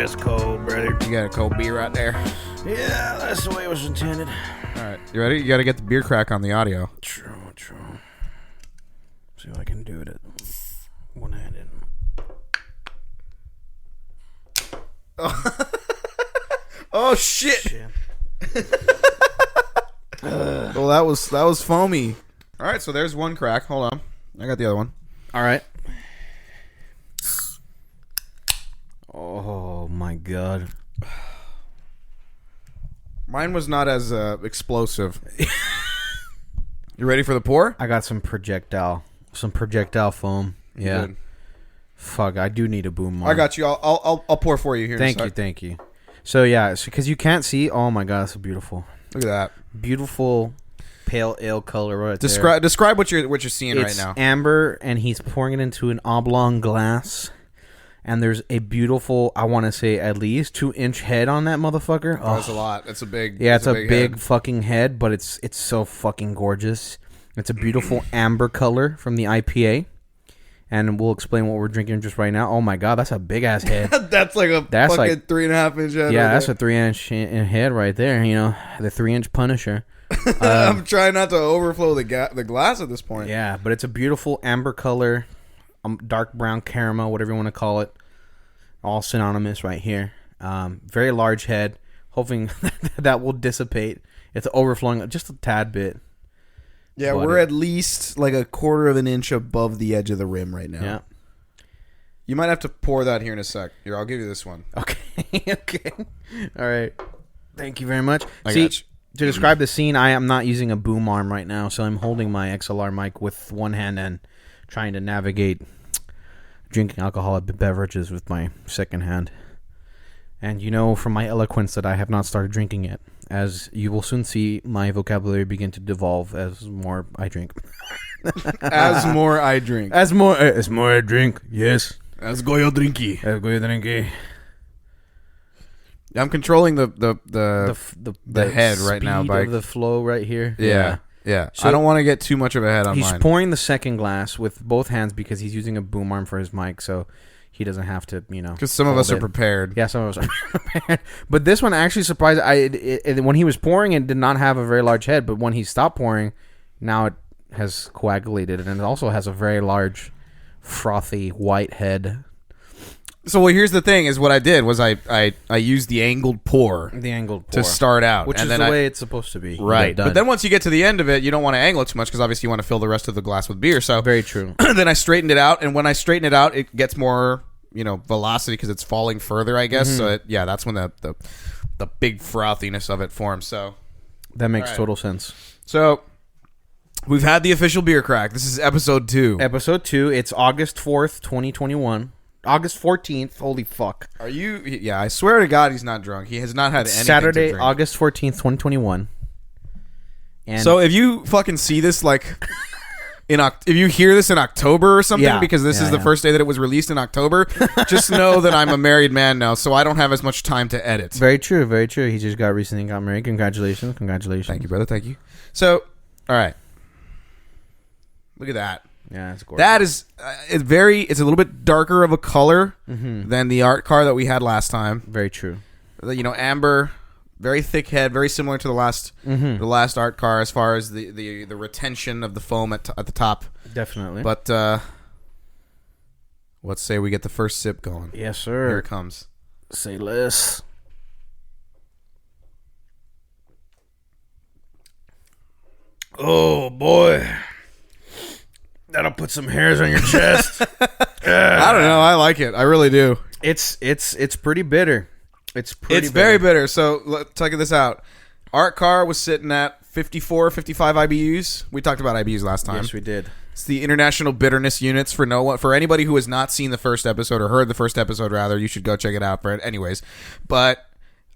It's cold, brother. You got a cold beer right there. Yeah, that's the way it was intended. All right, you ready? You got to get the beer crack on the audio. True. See if I can do it at one-handed. Oh shit! Well, that was foamy. All right, so there's one crack. Hold on, I got the other one. All right. Oh my god. Mine was not as explosive. You ready for the pour? I got some projectile foam. Yeah. Good. Fuck, I do need a boom arm. I got you. I'll pour for you here. Thank you. So yeah, because you can't see. Oh my god, that's beautiful. Look at that. Beautiful pale ale color right there. Describe what you're seeing right now. It's amber, and he's pouring it into an oblong glass. And there's a beautiful, I want to say at least 2-inch head on that motherfucker. Oh, that's a lot. That's a big. Yeah, it's a big fucking head, but it's so fucking gorgeous. It's a beautiful amber color from the IPA. And we'll explain what we're drinking just right now. Oh my god, that's a big ass head. That's like a fucking 3.5 inch head. Yeah, that's a 3-inch head right there. You know, the 3-inch Punisher. I'm trying not to overflow the glass at this point. Yeah, but it's a beautiful amber color, dark brown caramel, whatever you want to call it. All synonymous right here. Very large head. Hoping that will dissipate. It's overflowing just a tad bit. Yeah, we're at least like a 1/4 of an inch above the edge of the rim right now. Yeah. You might have to pour that here in a sec. Here, I'll give you this one. Okay. Okay. All right. Thank you very much. I got you. To describe the scene, I am not using a boom arm right now, so I'm holding my XLR mic with one hand and trying to navigate drinking alcoholic beverages with my second hand. And you know from my eloquence that I have not started drinking yet, as you will soon see my vocabulary begin to devolve as more I drink. As more I drink. As more I drink, yes. As goyo drinky. As goyo drinky. I'm controlling the head right now by the flow right here. Yeah. So I don't want to get too much of a head on mine. He's pouring the second glass with both hands because he's using a boom arm for his mic, so he doesn't have to, Because some of us are prepared. Yeah, some of us are prepared. But this one actually surprised. When he was pouring, it did not have a very large head, but when he stopped pouring, now it has coagulated, and it also has a very large, frothy white head. So, well, here's the thing: is what I did was I used the angled pour. To start out, which and is the way it's supposed to be. Right, but then once you get to the end of it, you don't want to angle it too much because obviously you want to fill the rest of the glass with beer. So very true. Then I straightened it out, and when I straighten it out, it gets more velocity because it's falling further, I guess. Mm-hmm. So that's when the big frothiness of it forms. So that makes total sense. So we've had the official beer crack. This is episode 2. Episode 2. It's August 4th, 2021. August 14th. Holy fuck. Are you? Yeah, I swear to God, he's not drunk. He has not had anything Saturday, to drink. August 14th, 2021. And so if you fucking see this, like, if you hear this in October or something, because this is the first day that it was released in October, just know that I'm a married man now, so I don't have as much time to edit. Very true, very true. He just recently got married. Congratulations. Thank you, brother. Thank you. So, all right. Look at that. Yeah, it's gorgeous. That is, it's a little bit darker of a color than the art car that we had last time. Very true. Amber, very thick head, very similar to the last art car as far as the retention of the foam at the top. Definitely. But let's say we get the first sip going. Yes, sir. Here it comes. Say less. Oh boy. That'll put some hairs on your chest. I don't know. I like it. I really do. It's pretty bitter. It's very bitter. So let's check this out. Art car was sitting at 54, 55 IBUs. We talked about IBUs last time. Yes, we did. It's the International Bitterness Units for anybody who has not seen the first episode or heard the first episode rather. You should go check it out for it. Anyways, but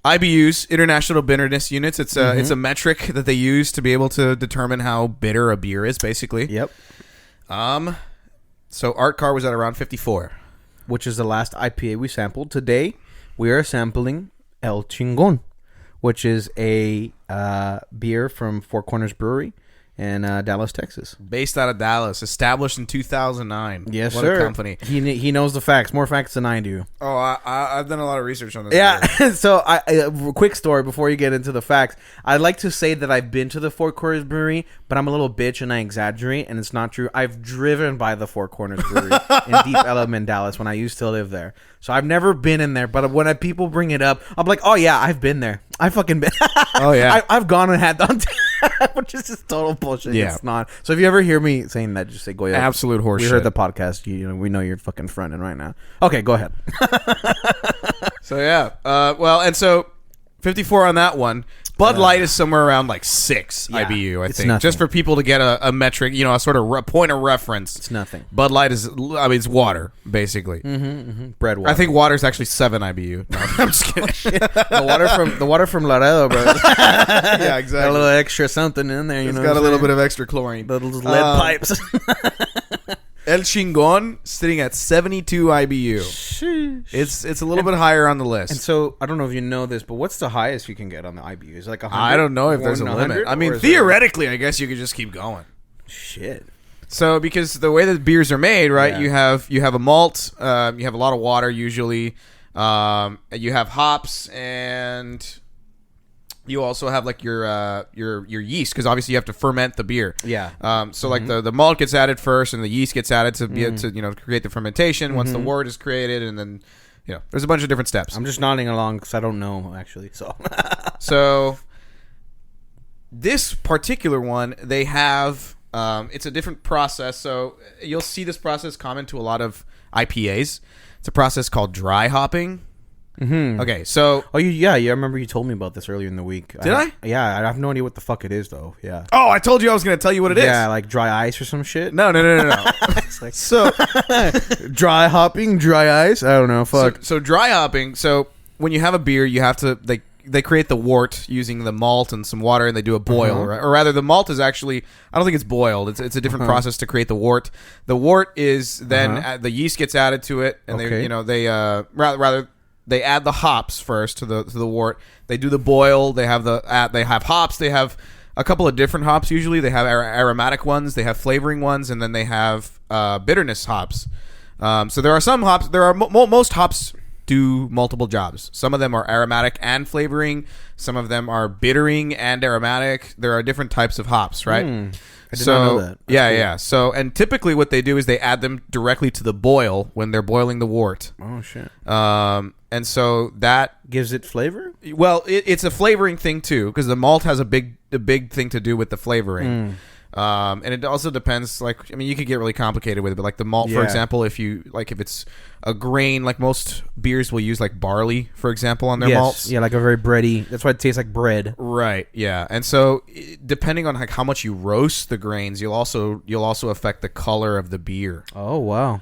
IBUs, International Bitterness Units. It's a metric that they use to be able to determine how bitter a beer is. Basically. Yep. So Art Car was at around 54, which is the last IPA we sampled. Today we are sampling El Chingon, which is a beer from Four Corners Brewery. in Dallas, Texas. Based out of Dallas, established in 2009. Yes, what sir. a company. He knows the facts, more facts than I do. Oh, I've done a lot of research on this. Yeah. So, quick story before you get into the facts. I'd like to say that I've been to the Four Corners Brewery, but I'm a little bitch and I exaggerate, and it's not true. I've driven by the Four Corners Brewery in Deep Ellum, Dallas, when I used to live there. So I've never been in there, but when people bring it up, I'm like, oh yeah, I've been there. I fucking been. Oh yeah, I've gone and had them, which is just total bullshit. Yeah. It's not. So if you ever hear me saying that, just say go ahead. Absolute horseshit. We heard the podcast. We know you're fucking fronting right now. Okay, go ahead. So yeah, well, and so 54 on that one. Bud Light is somewhere around like 6 Yeah, IBU, I it's think. nothing. Just for people to get a metric, a sort of point of reference. It's nothing. Bud Light is, it's water, basically. Bread water. I think water is actually 7 IBU. No, I'm just kidding. the water from Laredo, bro. Yeah, Got a exactly. little extra something in there. It's got a little bit of extra chlorine. little lead pipes. El Chingon sitting at 72 IBU. It's a little bit higher on the list. And so I don't know if you know this, but what's the highest you can get on the IBU? Is it like 100? I don't know if there's a 100, limit. I mean, or is it- theoretically, I guess you could just keep going. Shit. So, because the way that beers are made, right? Yeah. You have a malt, you have a lot of water usually, you have hops, and you also have like your yeast, because obviously you have to ferment the beer. Yeah. So like the malt gets added first, and the yeast gets added to be to create the fermentation. Once the wort is created, and then there's a bunch of different steps. I'm just nodding along because I don't know actually. So this particular one, they have it's a different process. So you'll see this process common to a lot of IPAs. It's a process called dry hopping. Mm-hmm. Okay, so I remember you told me about this earlier in the week. Did I? Yeah, I have no idea what the fuck it is though. Yeah. oh, I told you I was going to tell you what it is. Yeah, like dry ice or some shit. No. It's like So dry hopping, dry ice. I don't know. Fuck. So dry hopping. So when you have a beer, you have to they create the wort using the malt and some water, and they do a boil. Right? Or rather, the malt is actually, I don't think it's boiled. It's a different process to create the wort. The wort is then the yeast gets added to it, and they add the hops first to the wort. They do the boil. They have hops. They have a couple of different hops. Usually, they have aromatic ones. They have flavoring ones, and then they have bitterness hops. So there are some hops. There are most hops do multiple jobs. Some of them are aromatic and flavoring. Some of them are bittering and aromatic. There are different types of hops, right? I did not know that. That's cool. So, and typically what they do is they add them directly to the boil when they're boiling the wort. Oh shit. And so that Gives it flavor? well, it's a flavoring thing too, because the malt has a big thing to do with the flavoring. And it also depends. Like, I mean, you could get really complicated with it, but like the malt, for example, if it's a grain, like most beers will use like barley, for example, on their malts. Yeah, like a very bready. That's why it tastes like bread. Right. Yeah. And so depending on like how much you roast the grains, you'll also affect the color of the beer. Oh wow.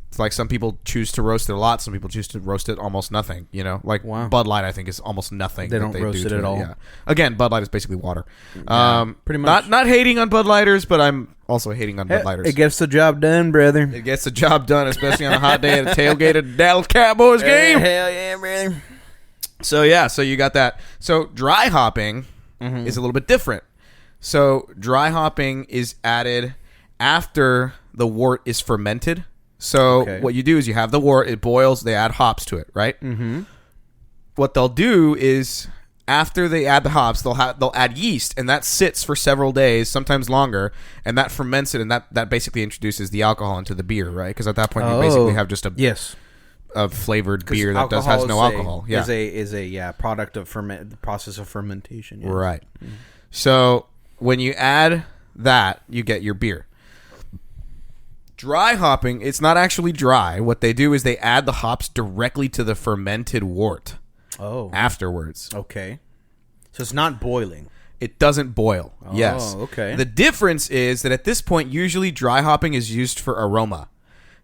It's like some people choose to roast it a lot. Some people choose to roast it almost nothing. Like Bud Light, I think, is almost nothing. They don't roast it at all. Yeah. Again, Bud Light is basically water. Pretty much. Not hating on Bud Lighters, but I'm also hating on Bud Lighters. It gets the job done, brother. It gets the job done, especially on a hot day at a tailgated Dallas Cowboys game. Hell yeah, brother. So you got that. So dry hopping is a little bit different. So dry hopping is added after the wort is fermented. So what you do is you have the wort, it boils, they add hops to it, right? Mm-hmm. What they'll do is after they add the hops, they'll add yeast, and that sits for several days, sometimes longer, and that ferments it, and that basically introduces the alcohol into the beer, right? Because at that point you basically have just a flavored beer that has no alcohol. Is a product of the process of fermentation. Yes. Right. Mm-hmm. So when you add that, you get your beer. Dry hopping, it's not actually dry. What they do is they add the hops directly to the fermented wort. Oh. Afterwards. Okay. So it's not boiling. It doesn't boil. Oh, yes. Okay. The difference is that at this point, usually dry hopping is used for aroma.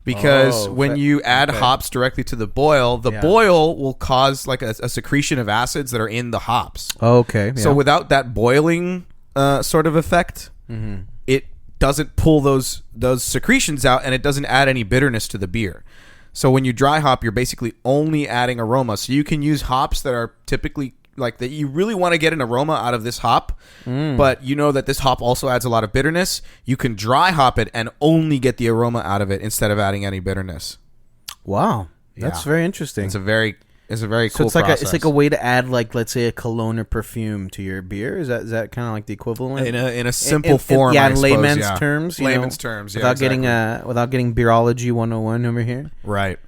Because when you add hops directly to the boil will cause like a secretion of acids that are in the hops. Okay. Yeah. So without that boiling sort of effect, it doesn't pull those secretions out, and it doesn't add any bitterness to the beer. So when you dry hop, you're basically only adding aroma. So you can use hops that are typically like that you really want to get an aroma out of this hop, but you know that this hop also adds a lot of bitterness. You can dry hop it and only get the aroma out of it instead of adding any bitterness. Wow, that's very interesting. It's a very cool it's like process. it's like a way to add, like, let's say, a cologne or perfume to your beer. Is that kind of like the equivalent in a simple form? Yeah, I in suppose, layman's terms. Layman's terms. Without exactly. without getting beerology 101 over here. Right.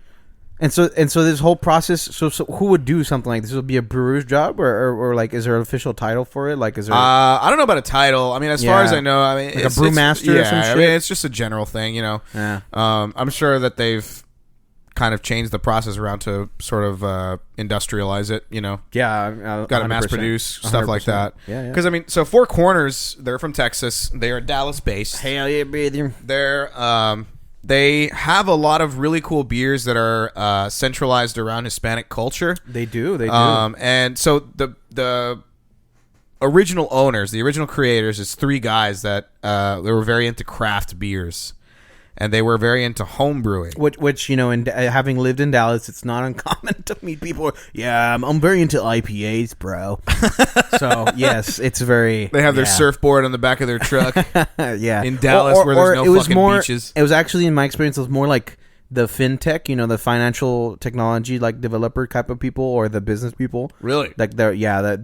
And so this whole process. So who would do something like this? Would be a brewer's job, or like, is there an official title for it? Like, is there? I don't know about a title. I mean, as far as I know, I mean, like a brewmaster or some shit. I mean, it's just a general thing, you know. Yeah. I'm sure that they've kind of changed the process around to sort of industrialize it, you know. Yeah, got to mass produce stuff 100%. like that. Yeah. Because I mean, so Four Corners, they're from Texas. They are Dallas based. Hell yeah, brother. They have a lot of really cool beers that are centralized around Hispanic culture. They do. And so the original owners, the original creators, is three guys that they were very into craft beers. And they were very into home brewing. Which you know, having lived in Dallas, it's not uncommon to meet people. Yeah, I'm very into IPAs, bro. So yes, it's very. They have their surfboard on the back of their truck. Yeah, in Dallas, where there's no fucking beaches. It was actually, in my experience, it was more like the fintech, you know, the financial technology, like, developer type of people, or the business people. Really? Like, that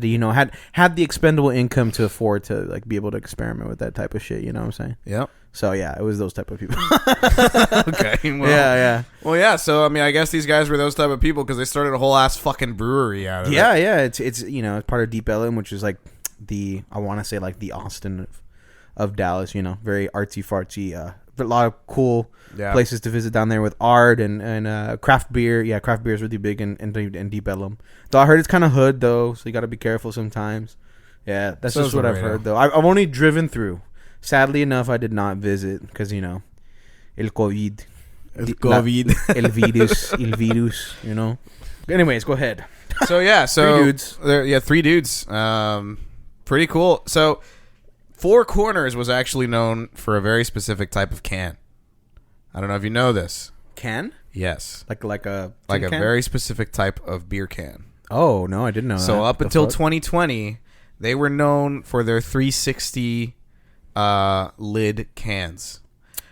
you know, had the expendable income to afford to, like, be able to experiment with that type of shit. You know what I'm saying? Yep. So yeah, it was those type of people. Okay. Well, yeah. Well, yeah. So I mean, I guess these guys were those type of people because they started a whole ass fucking brewery out of it. Yeah. It's you know, it's part of Deep Ellum, which is like I want to say, like, the Austin of Dallas. You know, very artsy fartsy. A lot of cool places to visit down there with art and craft beer. Yeah, craft beer is really big in Deep Ellum. Though I heard it's kind of hood though, so you got to be careful sometimes. Yeah, that's just what I've heard though. I've only driven through. Sadly enough, I did not visit because, you know, el COVID. El virus. El virus, you know. Anyways, go ahead. So, yeah. So three dudes. Three dudes. Pretty cool. So, Four Corners was actually known for a very specific type of can. I don't know if you know this. Can? Yes. Like a can? very specific type of beer can. Oh, no, I didn't know that. So, up until 2020, they were known for their 360... lid cans.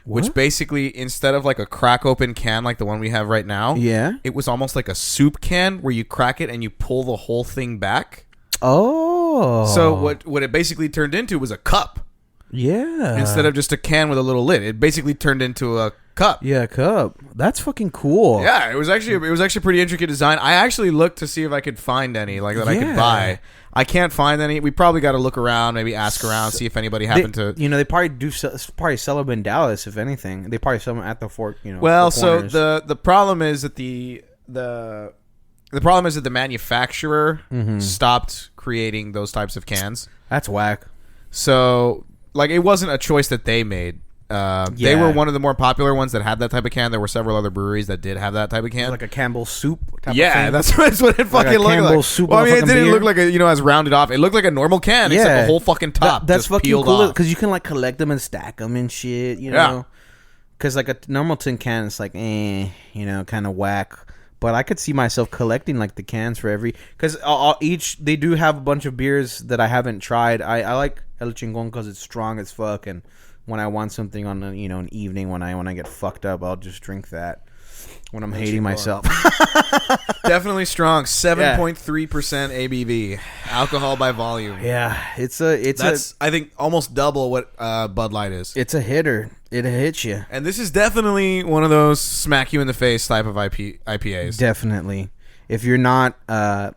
What? Which basically, instead of like a crack open can like the one we have right now, it was almost like a soup can where you crack it and you pull the whole thing back. Oh. So what it basically turned into was a cup. Yeah. Instead of just a can with a little lid, it basically turned into a cup. Yeah, cup. That's fucking cool. Yeah, it was actually pretty intricate design. I actually looked to see if I could find any like that I could buy. I can't find any. We probably got to look around, maybe ask around, see if anybody happened to. You know, they probably sell them in Dallas, if anything. They probably sell them at the Fort. You know. Well, Four so Corners. the problem is that the problem is that the manufacturer stopped creating those types of cans. That's whack. So, like, it wasn't a choice that they made. They were one of the more popular ones that had that type of can. There were several other breweries that did have that type of can. Like a Campbell's soup type of yeah, thing. that's what it fucking looked Campbell's like. soup Well, I mean, it didn't beer. look like as rounded off. It looked like a normal can, except the whole fucking top That's just fucking peeled cool off. because you can, like, collect them and stack them and shit. You know, because like a normal tin can, it's like, you know, kind of whack. But I could see myself collecting, like, the cans for every, because they do have a bunch of beers that I haven't tried. I like El Chingon because it's strong as fuck, and when I want something on a, you know, an evening when I get fucked up, I'll just drink that when I'm hating myself. Definitely strong. 7.3% ABV, alcohol by volume. Yeah, That's I think almost double what Bud Light is. It's a hitter. It hits you. And this is definitely one of those smack you in the face type of IPAs. Definitely. If you're not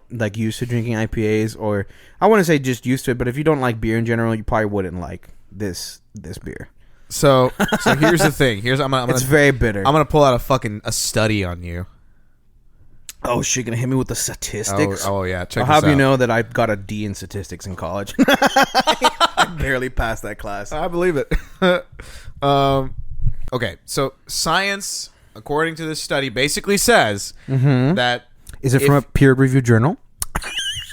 like used to drinking IPAs, or I wouldn't say just used to it, but if you don't like beer in general, you probably wouldn't like this beer. So here's the thing. It's very bitter. I'm gonna pull out a study on you. Oh shit! Gonna hit me with the statistics. Oh yeah. Check I'll this have out. you know that I got a D in statistics in college. I barely passed that class. I believe it. Okay, so science, according to this study, basically says that Is it from a peer-reviewed journal?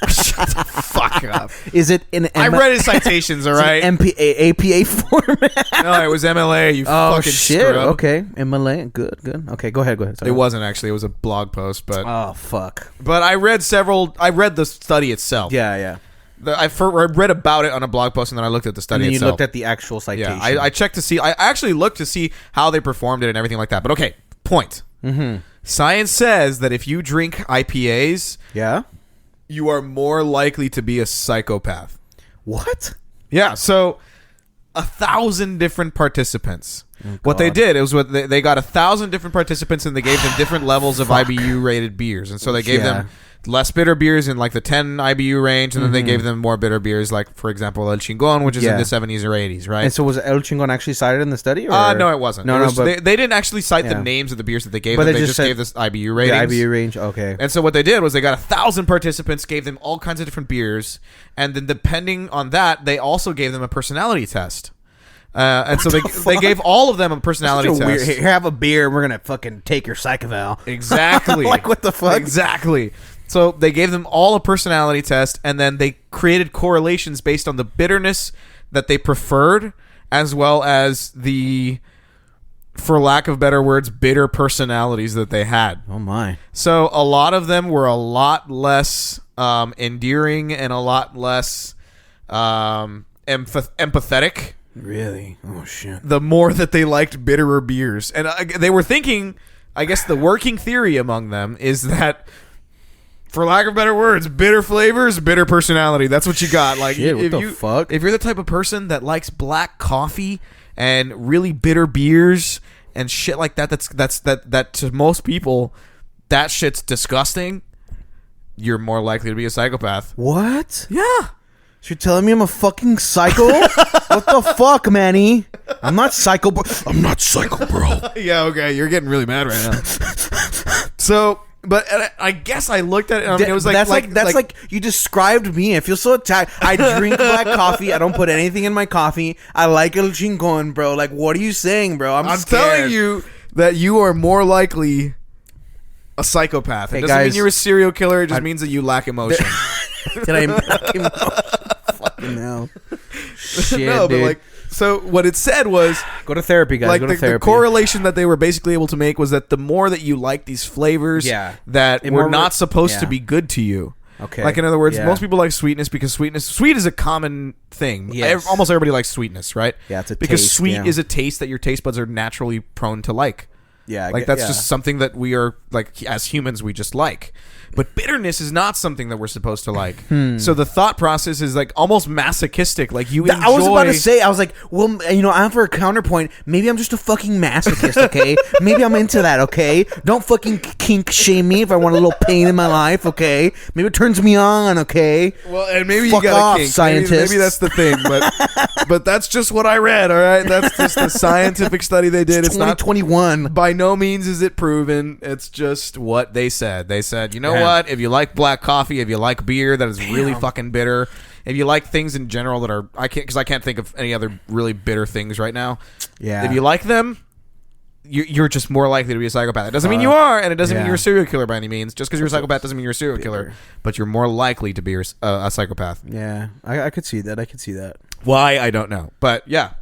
Shut the fuck up. Is it in? I read his citations. All right. APA format. No, it was MLA. You fucking shit. scrub. Okay, MLA. Good. Okay, go ahead. Sorry. It wasn't actually. It was a blog post, but Oh fuck. but I read several. I read the study itself. Yeah. I read about it on a blog post, and then I looked at the study And then you itself. looked at the actual citation. Yeah, I checked to see. I actually looked to see how they performed it and everything like that. But okay, point. Mm-hmm. Science says that if you drink IPAs, Yeah. you are more likely to be a psychopath. What? Yeah, so 1,000 different participants. Oh, what they God. did is they got 1,000 different participants and they gave them different levels of IBU rated beers, and so they gave them less bitter beers in like the 10 IBU range, and then they gave them more bitter beers, like for example El Chingon, which is in the 70s or 80s, right? And so was El Chingon actually cited in the study? Or? No, it wasn't. No, but but they didn't actually cite yeah. the names of the beers that they gave But them. they They just just said gave this IBU the ratings. IBU range. Okay. And so what they did was they got 1,000 participants, gave them all kinds of different beers, and then depending on that, they also gave them a personality test. And so they gave all of them a personality test. Weird, here, have a beer. And we're gonna fucking take your psychoval. Exactly. Like what the fuck? Exactly. So they gave them all a personality test, and then they created correlations based on the bitterness that they preferred, as well as the, for lack of better words, bitter personalities that they had. Oh my. So a lot of them were a lot less endearing and a lot less empathetic. Really? Oh shit. The more that they liked bitterer beers. And they were thinking, I guess the working theory among them is that, for lack of better words, bitter flavors, bitter personality. That's what you got. Like, Shit, what the fuck? If you're the type of person that likes black coffee and really bitter beers and shit like that, that to most people, that shit's disgusting, you're more likely to be a psychopath. What? Yeah. So you're telling me I'm a fucking psycho? What the fuck, Manny? I'm not psycho, bro. I'm not psycho, bro. Yeah, okay. You're getting really mad right now. So, but I guess I looked at it. I mean, it was that's like you described me. I feel so attacked. I drink black coffee. I don't put anything in my coffee. I like El Chingon, bro. Like, what are you saying, bro? I'm scared. telling you that you are more likely a psychopath. It doesn't mean you're a serial killer. It just means that you lack emotion. Did I lack emotion? Fucking hell. Shit, No, but dude. like, so what it said was, Go to therapy, guys. like Go to the therapy. correlation that they were basically able to make was that the more that you like these flavors that It were more not supposed to yeah. be good to you. Okay. Like, in other words, Yeah. most people like sweetness because sweet is a common thing. Yes. Almost everybody likes sweetness, right? Yeah, it's a because taste, sweet yeah. is a taste that your taste buds are naturally prone to like. Yeah, Like, that's just something that we are, like, as humans, we just like. But bitterness is not something that we're supposed to like. So the thought process is, like, almost masochistic. Like, you enjoy... I was about to say, I was like, well, you know, I'm for a counterpoint. Maybe I'm just a fucking masochist, okay? Maybe I'm into that, okay? Don't fucking kink shame me if I want a little pain in my life, okay? Maybe it turns me on, okay? Well, and maybe Fuck you got off, a kink. scientists. Maybe that's the thing. But that's just what I read, all right? That's just the scientific study they did. It's not... 2021. By no means is it proven. It's just what they said. They said, you know what? If you like black coffee, if you like beer that is really fucking bitter, if you like things in general that are, I can't think of any other really bitter things right now. Yeah. If you like them, you're just more likely to be a psychopath. It doesn't mean you are, and it doesn't mean you're a serial killer by any means. Just because you're a psychopath doesn't mean you're a serial killer, but you're more likely to be a psychopath. Yeah, I could see that. I could see that. Why? I don't know. But yeah.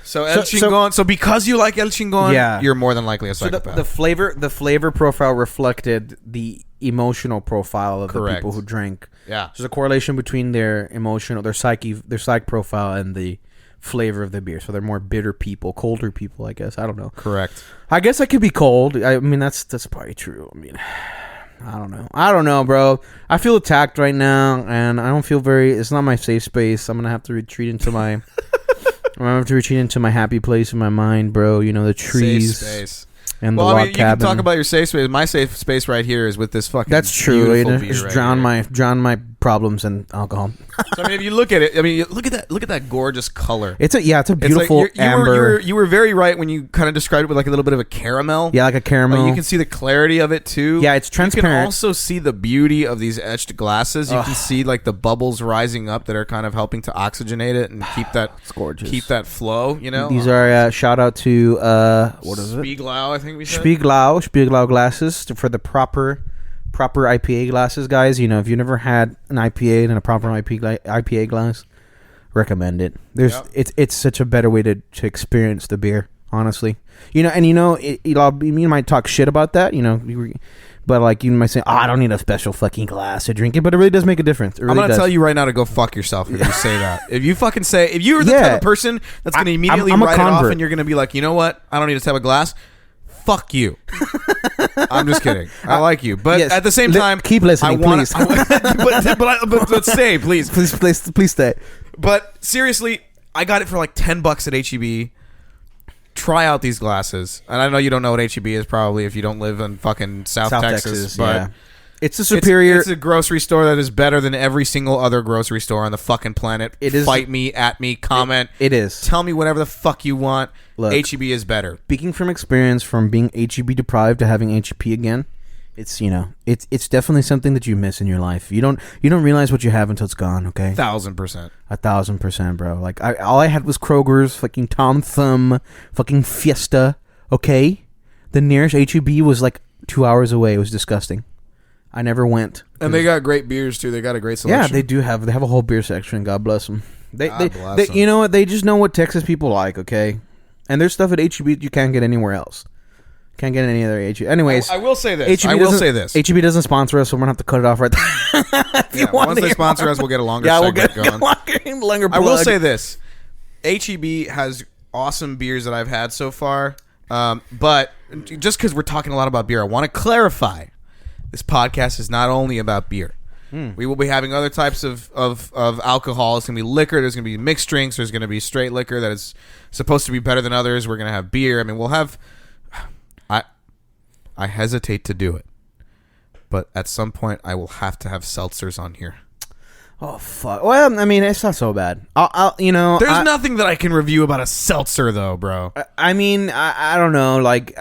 So El Chingon. So because you like El Chingon, you're more than likely a psychopath. So the flavor profile reflected the emotional profile of the people who drank. Yeah. There's a correlation between their psych profile and the flavor of the beer. So they're more bitter people, colder people, I guess. I don't know. Correct. I guess I could be cold. I mean, that's probably true. I mean, I don't know, bro. I feel attacked right now, and I don't feel it's not my safe space. I'm gonna have to retreat into my I'm gonna have to retreat into my happy place in my mind, bro. You know, the trees. Safe space. And the log you cabin. can talk about your safe space. My safe space right here is with this fucking. That's true. beautiful beer Just right drown my problems in alcohol. So, I mean, if you look at it, look at that gorgeous color. It's a beautiful amber. You were very right when you kind of described it with like a little bit of a caramel. Yeah, like a caramel. You can see the clarity of it too. Yeah, it's transparent. You can also see the beauty of these etched glasses. You can see like the bubbles rising up that are kind of helping to oxygenate it and keep that. It's gorgeous. Keep that flow. You know. These are shout out to what is it? Spiegelau, I think we said. Spiegelau glasses for the proper proper IPA glasses, guys. You know, if you never had an IPA and a proper IPA glass, recommend it. It's such a better way to experience the beer, honestly. You know, and you might talk shit about that, you know, but like you might say, I don't need a special fucking glass to drink it, but it really does make a difference. I'm gonna tell you right now to go fuck yourself if you say that. If you fucking say, if you're the type of person that's gonna immediately I'm a write it off convert. and you're gonna be like, you know what, I don't need to have a glass. Fuck you. I'm just kidding. I like you, but Yes. at the same time, keep listening, please. but stay, please. Please stay. But seriously, I got it for like $10 at HEB. Try out these glasses, and I know you don't know what HEB is probably if you don't live in fucking South Texas, but yeah. It's a superior. It's a grocery store that is better than every single other grocery store on the fucking planet. It is. Fight me, at me, comment. It is. Tell me whatever the fuck you want. Look, HEB is better. Speaking from experience, from being HEB deprived to having HEB again, it's, you know, it's definitely something that you miss in your life. You don't realize what you have until it's gone. Okay, 1,000%. 1,000%, bro. Like all I had was Kroger's, fucking Tom Thumb, fucking Fiesta. Okay, the nearest HEB was like 2 hours away. It was disgusting. I never went. And they got great beers too. They got a great selection. Yeah, they do have. They have a whole beer section. God bless them. They bless them. You know what? They just know what Texas people like. Okay, and there's stuff at HEB you can't get anywhere else. Can't get any other HEB. Anyways, I will say this. HEB doesn't sponsor us, so we're gonna have to cut it off right there. Once they sponsor us, we'll get a longer segment going. Longer plug. I will say this. HEB has awesome beers that I've had so far. But just because we're talking a lot about beer, I want to clarify. This podcast is not only about beer. We will be having other types of alcohol. It's going to be liquor. There's going to be mixed drinks. There's going to be straight liquor that is supposed to be better than others. We're going to have beer. I mean, we'll have... I hesitate to do it. But at some point, I will have to have seltzers on here. Oh, fuck. Well, I mean, it's not so bad. There's nothing that I can review about a seltzer, though, bro. I mean, I don't know. Like,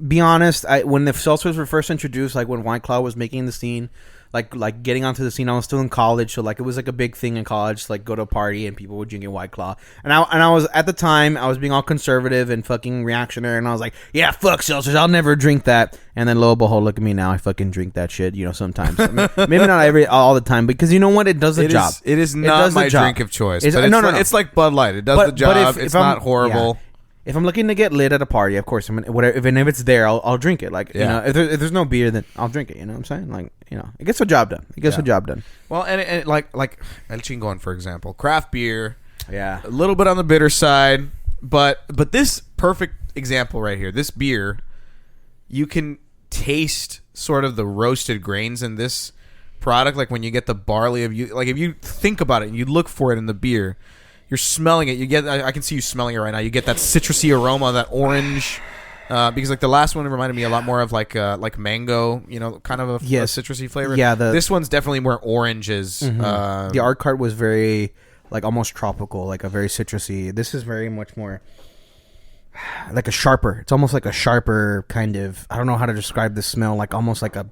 be honest. When the seltzers were first introduced, like when White Claw was making the scene, like getting onto the scene, I was still in college, so like it was like a big thing in college. Like go to a party and people were drinking White Claw, and I was at the time I was being all conservative and fucking reactionary, and I was like, yeah, fuck seltzers, I'll never drink that. And then lo and behold, look at me now, I fucking drink that shit. You know, sometimes. I mean, maybe not all the time, because you know what, it does the job. It is not my drink of choice. No. It's like Bud Light. It does the job. It's not horrible. Yeah. If I'm looking to get lit at a party, of course, if it's there, I'll drink it. Like, you know, if there's no beer, then I'll drink it. You know what I'm saying? Like, you know, it gets the job done. Well, and like El Chingon, for example, craft beer. Yeah, a little bit on the bitter side, but this perfect example right here, this beer, you can taste sort of the roasted grains in this product. Like when you get the barley if you think about it and you look for it in the beer. You're smelling it. I can see you smelling it right now. You get that citrusy aroma, that orange. Because like the last one reminded me a lot more of like mango, you know, kind of a citrusy flavor. Yeah, this one's definitely more oranges. Mm-hmm. The art cart was very like almost tropical, like a very citrusy. This is very much more like a sharper. It's almost like a sharper kind of. I don't know how to describe the smell. Like almost like a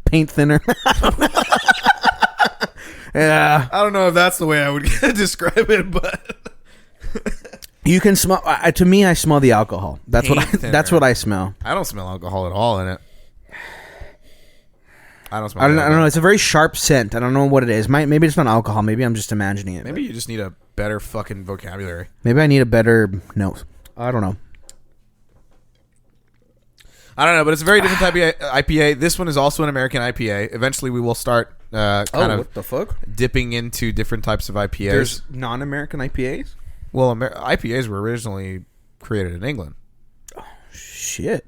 paint thinner. Yeah, I don't know if that's the way I would describe it, but you can smell. To me, I smell the alcohol. That's what I smell. I don't smell alcohol at all in it. I don't smell. I don't know. It's a very sharp scent. I don't know what it is. Maybe it's not alcohol. Maybe I'm just imagining it. Maybe you just need a better fucking vocabulary. Maybe I need a better nose. I don't know. But it's a very different type of IPA. This one is also an American IPA. Eventually, we will start what the fuck? Dipping into different types of IPAs. There's non-American IPAs? Well, IPAs were originally created in England. Oh, shit.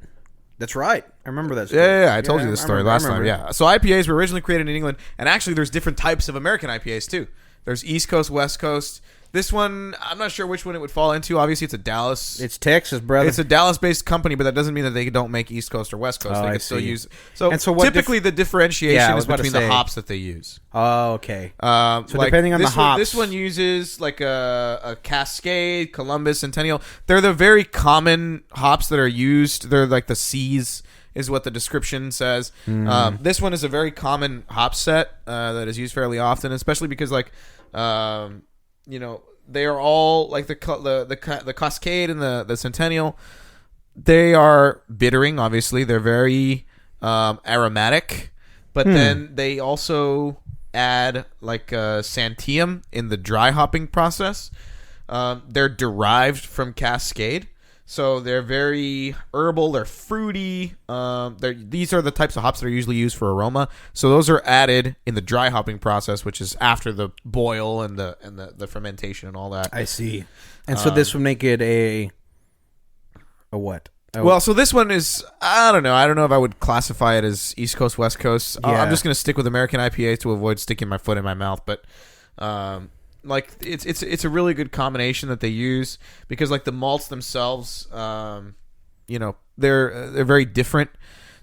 That's right. I remember that story. Yeah, I told you this story last time. Yeah. So IPAs were originally created in England, and actually there's different types of American IPAs too. There's East Coast, West Coast. This one, I'm not sure which one it would fall into. Obviously, it's a Dallas. It's Texas, brother. It's a Dallas-based company, but that doesn't mean that they don't make East Coast or West Coast. They can still use. So typically, the differentiation is between the hops that they use. Oh, okay. So depending on the hops, this one uses like a Cascade, Columbus, Centennial. They're the very common hops that are used. They're like the C's. Is what the description says. This one is a very common hop set that is used fairly often, especially because you know, they are all like the Cascade and the Centennial. They are bittering, obviously. They're very aromatic, but then they also add like Santium in the dry hopping process. They're derived from Cascade, so they're very herbal. They're fruity. These are the types of hops that are usually used for aroma. So those are added in the dry hopping process, which is after the boil and the fermentation and all that. I see. And so this would make it a what? Well, so this one is, I don't know. I don't know if I would classify it as East Coast, West Coast. Yeah. I'm just going to stick with American IPAs to avoid sticking my foot in my mouth. But like it's a really good combination that they use because like the malts themselves, you know, they're very different.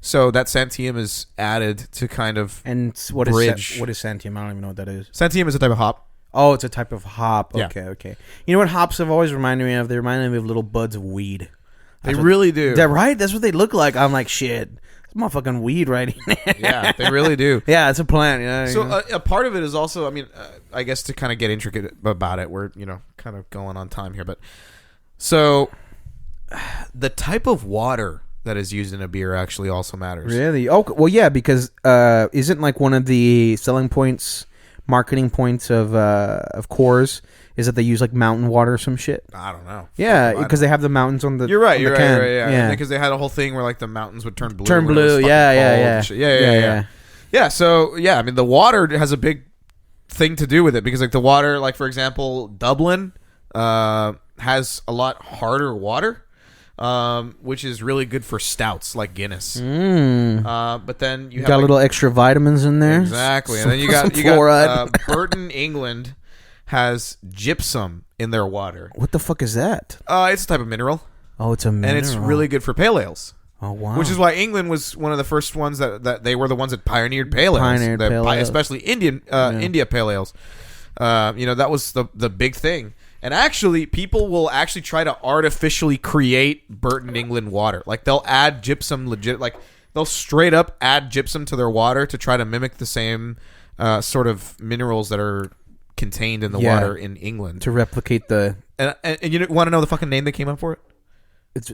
So that Santium is added to kind of what bridge. What is Santium? I don't even know what that is. Santium is a type of hop. Oh, it's a type of hop. Yeah. Okay. You know what hops have always reminded me of? They remind me of little buds of weed. They really do. Is that right? That's what they look like. I'm like, shit. It's motherfucking weed right here. Yeah, they really do. Yeah, it's a plant. Yeah. So a part of it is also, I mean, I guess to kind of get intricate about it, we're, you know, kind of going on time here. But so the type of water that is used in a beer actually also matters. Really? Oh, well, yeah, because isn't like one of the selling points, marketing points of Coors is that they use like mountain water or some shit? I don't know. Yeah, because they have the mountains on the. You're right. on the You're can. right. Yeah. Because they had a whole thing where like the mountains would turn blue. Turn when it was blue. fucking Yeah. cold and shit. Yeah. So yeah, I mean the water has a big thing to do with it because like the water, like for example, Dublin has a lot harder water. Which is really good for stouts like Guinness. But then you have got like, a little extra vitamins in there. Exactly. And then you got Burton, England has gypsum in their water. What the fuck is that? It's a type of mineral. Oh, it's a mineral. And it's really good for pale ales. Oh, wow. Which is why England was one of the first ones that they were the ones that pioneered pale ales. Especially India pale ales. You know, that was the big thing. And actually, people will actually try to artificially create Burton, England water. Like, they'll add gypsum like, they'll straight up add gypsum to their water to try to mimic the same sort of minerals that are contained in the water in England. To replicate the... And you want to know the fucking name they came up for it?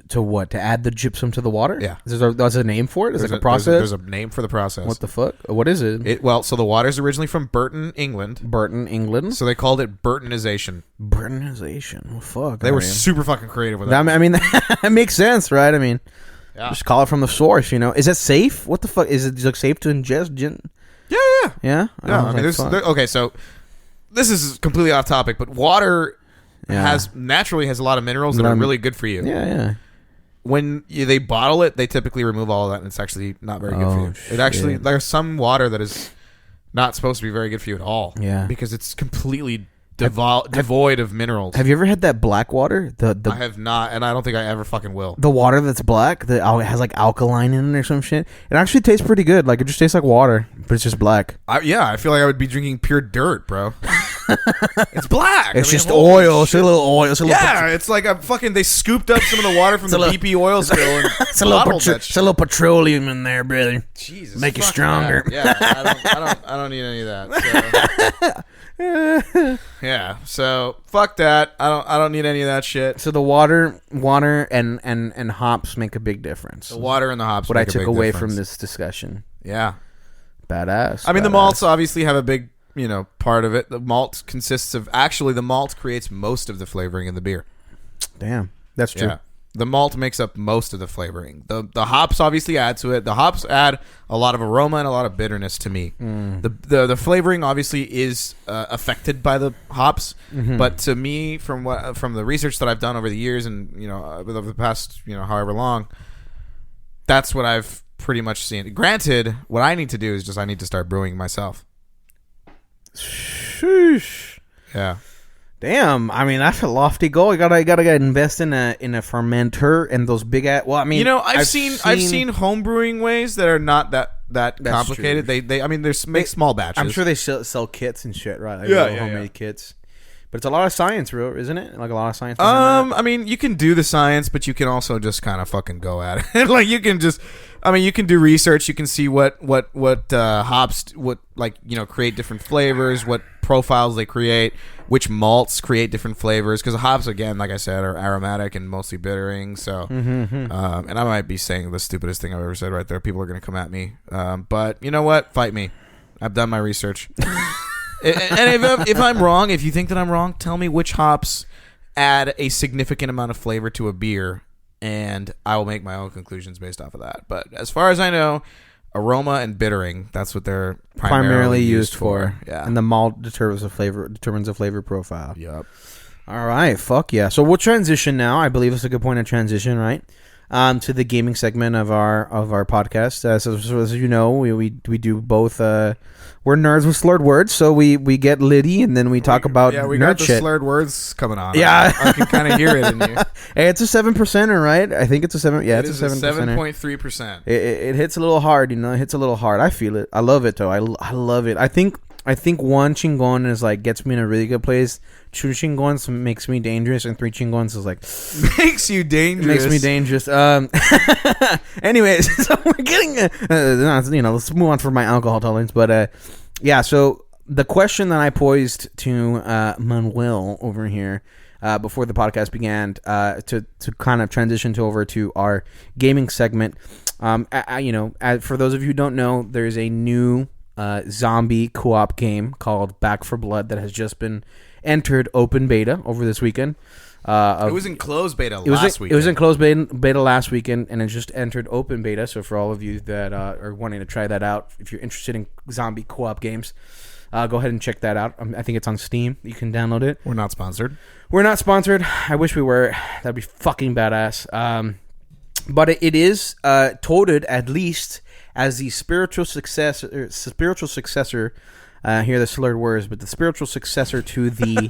To what? To add the gypsum to the water? Yeah. There's a name for it? Is it like a process? There's a name for the process. What the fuck? What is it? So the water's originally from Burton, England. Burton, England? So they called it Burtonization. Burtonization. Well, fuck. They were super fucking creative with that. I mean, that makes sense, right? I mean, just call it from the source, you know? Is that safe? What the fuck? Is it like safe to ingest gin? Yeah. Yeah? Yeah. I mean, okay, so this is completely off topic, but water... naturally has a lot of minerals that are really good for you. Yeah. When they bottle it, they typically remove all of that, and it's actually not very good for you. Shit. It actually, there's some water that is not supposed to be very good for you at all. Yeah, because it's completely devoid of minerals. Have you ever had that black water? I have not, and I don't think I ever fucking will. The water that's black, that has like alkaline in it or some shit. It actually tastes pretty good. Like, it just tastes like water, but it's just black. I feel like I would be drinking pure dirt, bro. It's black. It's just oil. It's a little oil. It's like they scooped up some of the water from the BP oil spill and it's a little petroleum in there, brother. Jesus, make it stronger. That. Yeah, I don't need any of that. So. Yeah, so fuck that. I don't need any of that shit. So the water and hops make a big difference. The water and the hops. What I took away from this discussion. Yeah, badass. I mean, the malts obviously have a big, part of it. The malt consists of the malt creates most of the flavoring in the beer. Damn, that's true. Yeah. The malt makes up most of the flavoring. The hops obviously add to it. The hops add a lot of aroma and a lot of bitterness to me. The flavoring obviously is affected by the hops, but to me, from the research that I've done over the years and over the past however long, that's what I've pretty much seen. Granted, what I need to do is I need to start brewing myself. Sheesh. Yeah. Damn, I mean, that's a lofty goal. You gotta invest in a fermenter and those big ass. Well, I mean, I've seen home brewing ways that are not that complicated. True. They make small batches. I'm sure they sell kits and shit, right? Like homemade kits. But it's a lot of science, bro, isn't it? Like a lot of science. I mean, you can do the science, but you can also just kind of fucking go at it. Like you can just I mean, you can do research. You can see what hops create different flavors, what profiles they create, which malts create different flavors. Because hops, again, like I said, are aromatic and mostly bittering. So, and I might be saying the stupidest thing I've ever said right there. People are going to come at me. But you know what? Fight me. I've done my research. And if I'm wrong, if you think that I'm wrong, tell me which hops add a significant amount of flavor to a beer, and I will make my own conclusions based off of that. But as far as I know, aroma and bittering, that's what they're primarily used for. Yeah. And the malt determines the flavor profile. Yep. All right, fuck yeah. So we'll transition now. I believe it's a good point of transition, right? To the gaming segment of our podcast. So as you know, we do both. We're nerds with slurred words, so we get litty and then we talk about we nerd got the shit. slurred words coming on. Yeah, I can kind of hear it in you. Hey, it's a 7%er, right? I think it's a 7. Yeah, it's a 7%. 7.3%. It hits a little hard, It hits a little hard. I feel it. I love it though. I love it. I think one Chingon is like gets me in a really good place. 2 Chingons makes me dangerous, and 3 Chingons is like makes you dangerous. Makes me dangerous. Anyways, so we're getting let's move on for my alcohol tolerance. But yeah. So the question that I posed to Manuel over here before the podcast began to kind of transition over to our gaming segment. For those of you who don't know, there's a new zombie co-op game called Back 4 Blood that has just been entered open beta over this weekend. It was in closed beta last weekend. It was in closed beta last weekend, and it just entered open beta. So for all of you that are wanting to try that out, if you're interested in zombie co-op games, go ahead and check that out. I think it's on Steam. You can download it. We're not sponsored. I wish we were. That'd be fucking badass. But it is touted at least as the spiritual successor. Here the slurred words, but the spiritual successor to the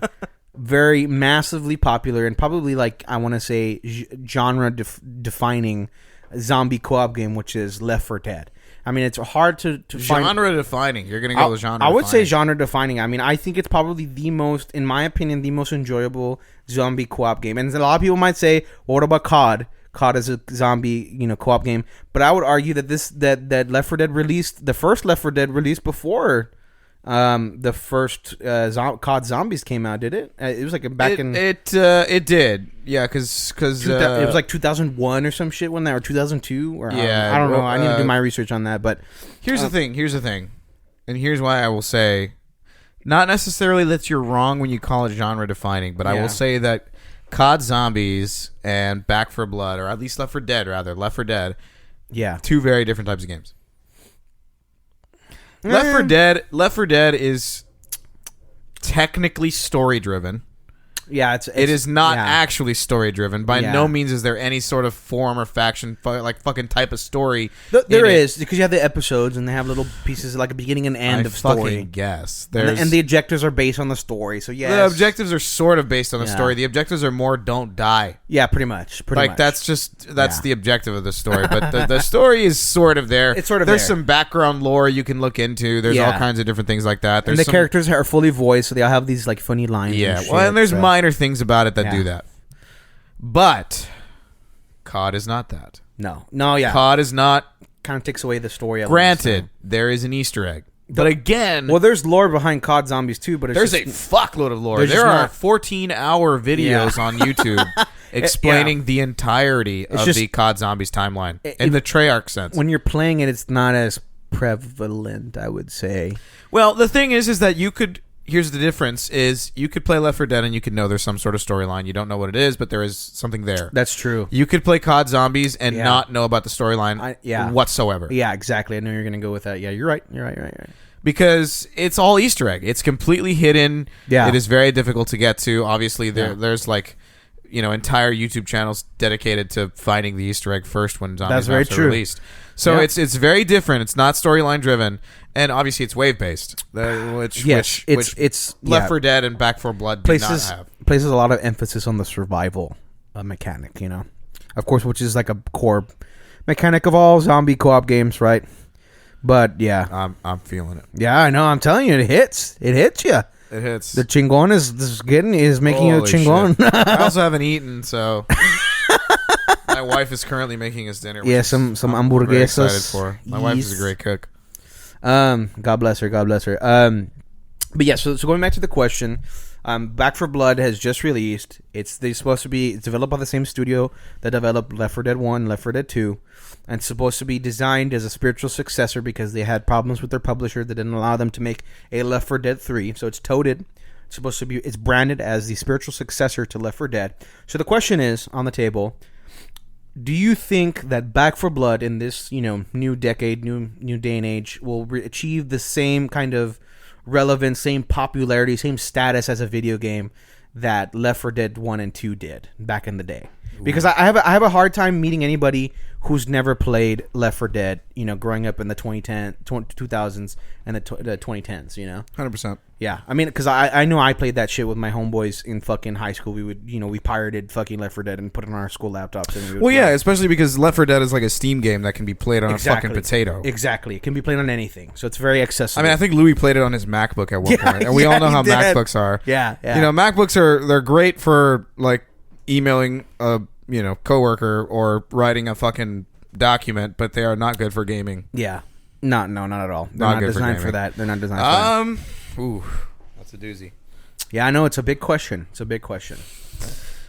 very massively popular and probably I want to say genre defining zombie co-op game, which is Left 4 Dead. I mean, it's hard to find genre defining. You're gonna go with genre. I would say genre defining. I mean, I think it's probably in my opinion, the most enjoyable zombie co-op game. And a lot of people might say, well, what about COD? COD is a zombie, co-op game. But I would argue that that Left 4 Dead released, the first Left 4 Dead released before the first COD Zombies came out. Did it? It was it did. Yeah, because it was like 2001 or some shit when that, or 2002 or yeah. I don't know. I need to do my research on that. But here's the thing, and here's why I will say, not necessarily that you're wrong when you call it genre defining, but I will say that COD Zombies and Back 4 Blood, or at least Left 4 Dead, yeah, 2 very different types of games. Left 4 Dead is technically story driven. Yeah, it is not actually story driven. By no means is there any sort of form or faction fucking type of story. There is, because you have the episodes and they have little pieces like a beginning and end of story. Guess and the objectives are based on the story. So the objectives are sort of based on the story. The objectives are more don't die. Yeah, pretty much. That's the objective of the story. But the story is sort of there. It's sort of there's some background lore you can look into. There's all kinds of different things like that. And the characters are fully voiced, so they all have these like funny lines. Yeah, and there's minor things about it that do that. But COD is not that. No, COD is not. Kind of takes away the story. Granted, there is an Easter egg. But again... Well, there's lore behind COD Zombies too, but there's a fuckload of lore. There are 14-hour videos on YouTube explaining the entirety of the COD Zombies timeline in the Treyarch sense. When you're playing it, it's not as prevalent, I would say. Well, the thing is that you could... Here's the difference: is you could play Left 4 Dead and you could know there's some sort of storyline. You don't know what it is, but there is something there. That's true. You could play COD Zombies and not know about the storyline whatsoever. Yeah, exactly. I knew you were going to go with that. Yeah, you're right. Because it's all Easter egg. It's completely hidden. Yeah. It is very difficult to get to. Obviously, there's entire YouTube channels dedicated to finding the Easter egg first when zombies are released. So it's very different. It's not storyline driven, and obviously it's wave based, which Left 4 Dead and Back 4 Blood do not have. Places a lot of emphasis on the survival mechanic, of course, which is like a core mechanic of all zombie co-op games, right? But yeah, I'm feeling it. Yeah, I know. I'm telling you, it hits. It hits you. It hits. The Chingon is making you a Chingon. I also haven't eaten, so My wife is currently making us dinner. Yeah, some I'm very hamburguesas. excited for. My wife is a great cook. God bless her. God bless her. But yeah, so going back to the question, Back 4 Blood has just released. It's developed by the same studio that developed Left 4 Dead 1, Left 4 Dead 2, and it's supposed to be designed as a spiritual successor because they had problems with their publisher that didn't allow them to make a Left 4 Dead 3. So it's toted. It's branded as the spiritual successor to Left 4 Dead. So the question is on the table: do you think that Back 4 Blood in this new decade, new day and age will achieve the same kind of relevance, same popularity, same status as a video game that Left 4 Dead 1 and 2 did back in the day? Because I have a hard time meeting anybody who's never played Left 4 Dead, growing up in the 2000s and the 2010s, 100%. Yeah, I mean, because I know I played that shit with my homeboys in fucking high school. We would, we pirated fucking Left 4 Dead and put it on our school laptops. And we would play. Especially because Left 4 Dead is like a Steam game that can be played on a fucking potato. Exactly, it can be played on anything, so it's very accessible. I mean, I think Louis played it on his MacBook at one point, and we all know how MacBooks are. Yeah. MacBooks they're great for like emailing a coworker or writing a fucking document, but they are not good for gaming. Yeah, no, not at all. They're not designed for that. They're not designed for that. Ooh, that's a doozy. Yeah, I know, it's a big question.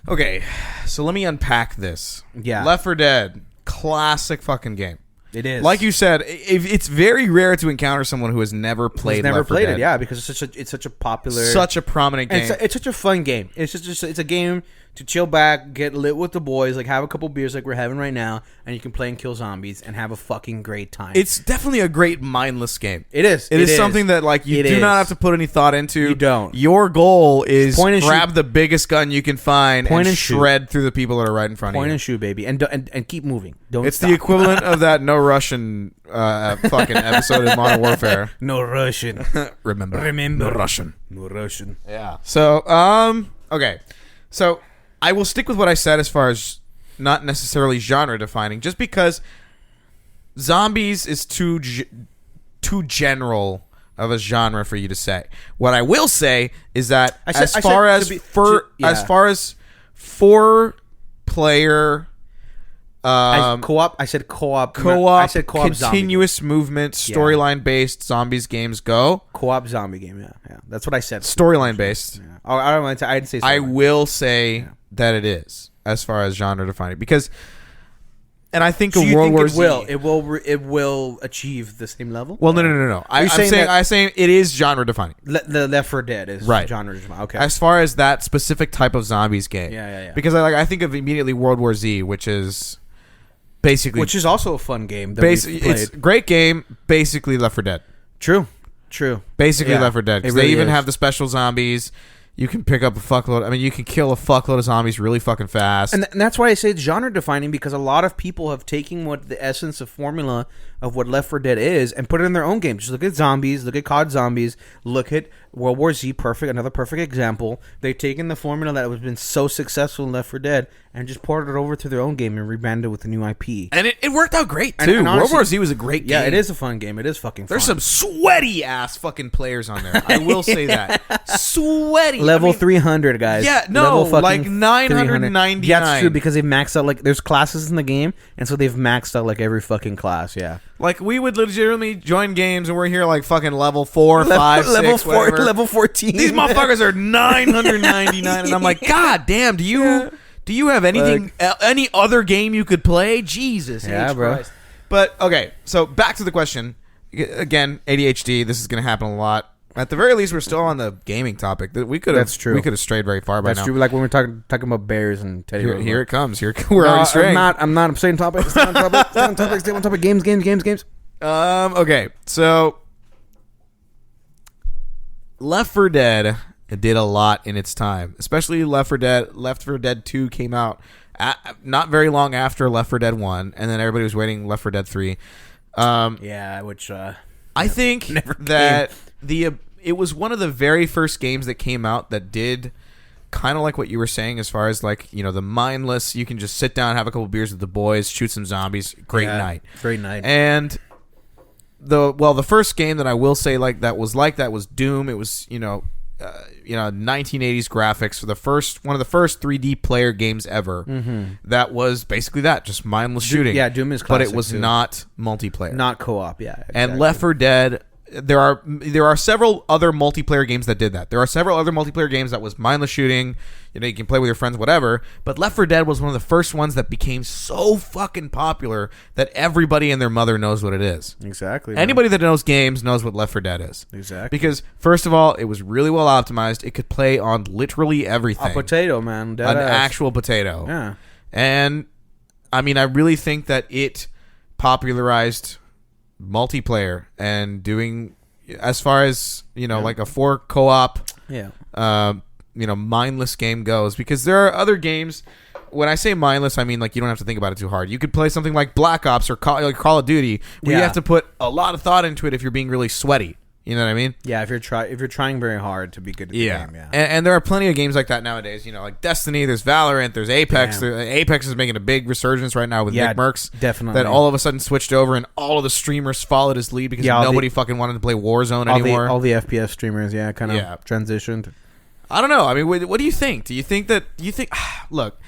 Okay, so let me unpack this. Yeah. Left 4 Dead, classic fucking game. It is. Like you said, it's very rare to encounter someone who has never played Left 4 Dead. It, yeah, because it's such a popular, such a prominent game. It's such a fun game. It's a game to chill back, get lit with the boys, like have a couple beers like we're having right now, and you can play and kill zombies and have a fucking great time. It's definitely a great mindless game. It is. It is something that like you do not have to put any thought into. You don't. Your goal is grab shoot. the biggest gun you can find and shred through the people that are right in front of you. Point and shoot, baby, and keep moving. Don't It's stop. the equivalent of that No Russian fucking episode in Modern Warfare. No Russian. Remember. No Russian. No Russian. Yeah. So, okay. So, I will stick with what I said as far as not necessarily genre defining, just because zombies is too general of a genre for you to say. What I will say is that as far as 4-player co-op. I said co-op. Co-op. I said co-op. Continuous movement, storyline based zombies games go. Co-op zombie game. Yeah. That's what I said. Storyline based. Yeah. Oh, I don't want to. I'd say. I will say that it is as far as genre defining because, and I think World War Z it will achieve the same level. Well, no. I'm saying it is genre defining. The Left 4 Dead is genre defining. Okay. As far as that specific type of zombies game. Yeah. Because I think of immediately World War Z, which is also a fun game. It's a great game. Basically, Left 4 Dead. True. Basically, Left 4 Dead. Because really they even have the special zombies. You can pick up a fuckload. I mean, you can kill a fuckload of zombies really fucking fast. And that's why I say it's genre defining, because a lot of people have taken what the essence of formula of what Left 4 Dead is and put it in their own game. Just look at zombies, look at COD Zombies, look at World War Z, another perfect example. They've taken the formula that has been so successful in Left 4 Dead and just ported it over to their own game and rebranded it with a new IP. And it worked out great, too. And honestly, World War Z was a great game. Yeah, it is a fun game. It is fucking fun. There's some sweaty-ass fucking players on there. I will say that. Sweaty. Level 300, guys. Yeah, no, like 999. Yeah, it's true, because they've maxed out, like, there's classes in the game, and so they've maxed out, like, every fucking class, yeah. Like, we would legitimately join games, and we're here, like, fucking level 4, 5, 6, whatever. Level 14. These motherfuckers are 999, and I'm like, God damn, do you have anything, any other game you could play? Jesus, yeah, bro. Christ. But, okay, so back to the question. Again, ADHD, this is going to happen a lot. At the very least, we're still on the gaming topic. That's true. We could have strayed very far by now. That's true. Like when we're talking about bears and teddy bears. Here it comes. We're already straying. I'm not. I'm staying on topic. Stay on topic. Games. Okay, so Left 4 Dead did a lot in its time, especially Left 4 Dead. Left 4 Dead 2 came out not very long after Left 4 Dead 1, and then everybody was waiting Left 4 Dead 3. Which I think that it was one of the very first games that came out that did kind of like what you were saying, as far as like, the mindless, you can just sit down, have a couple beers with the boys, shoot some zombies, great night. And the first game that I will say that was Doom. It was, 1980s graphics for one of the first 3D player games ever. That was basically that, just mindless shooting. Yeah, Doom is classic, but it was too. not multiplayer, Not co-op. Yeah, exactly. And Left 4 Dead. There are several other multiplayer games that did that. There are several other multiplayer games that was mindless shooting. You can play with your friends, whatever. But Left 4 Dead was one of the first ones that became so fucking popular that everybody and their mother knows what it is. Exactly. Anybody that knows games knows what Left 4 Dead is. Exactly. Because first of all, it was really well optimized. It could play on literally everything. A potato, man. An actual potato. Yeah. And I mean, I really think that it popularized multiplayer and doing, as far as like a 4 co-op mindless game goes, because there are other games. When I say mindless, I mean like you don't have to think about it too hard. You could play something like Black Ops or Call of Duty where you have to put a lot of thought into it if you're being really sweaty. You know what I mean? Yeah, if you're trying very hard to be good at the game. Yeah. And there are plenty of games like that nowadays. Like Destiny, there's Valorant, there's Apex. Apex is making a big resurgence right now with Nick Merckx. Definitely. That all of a sudden switched over and all of the streamers followed his lead because nobody fucking wanted to play Warzone anymore. All the FPS streamers, kind of transitioned. I don't know. I mean, what do you think? Do you think look,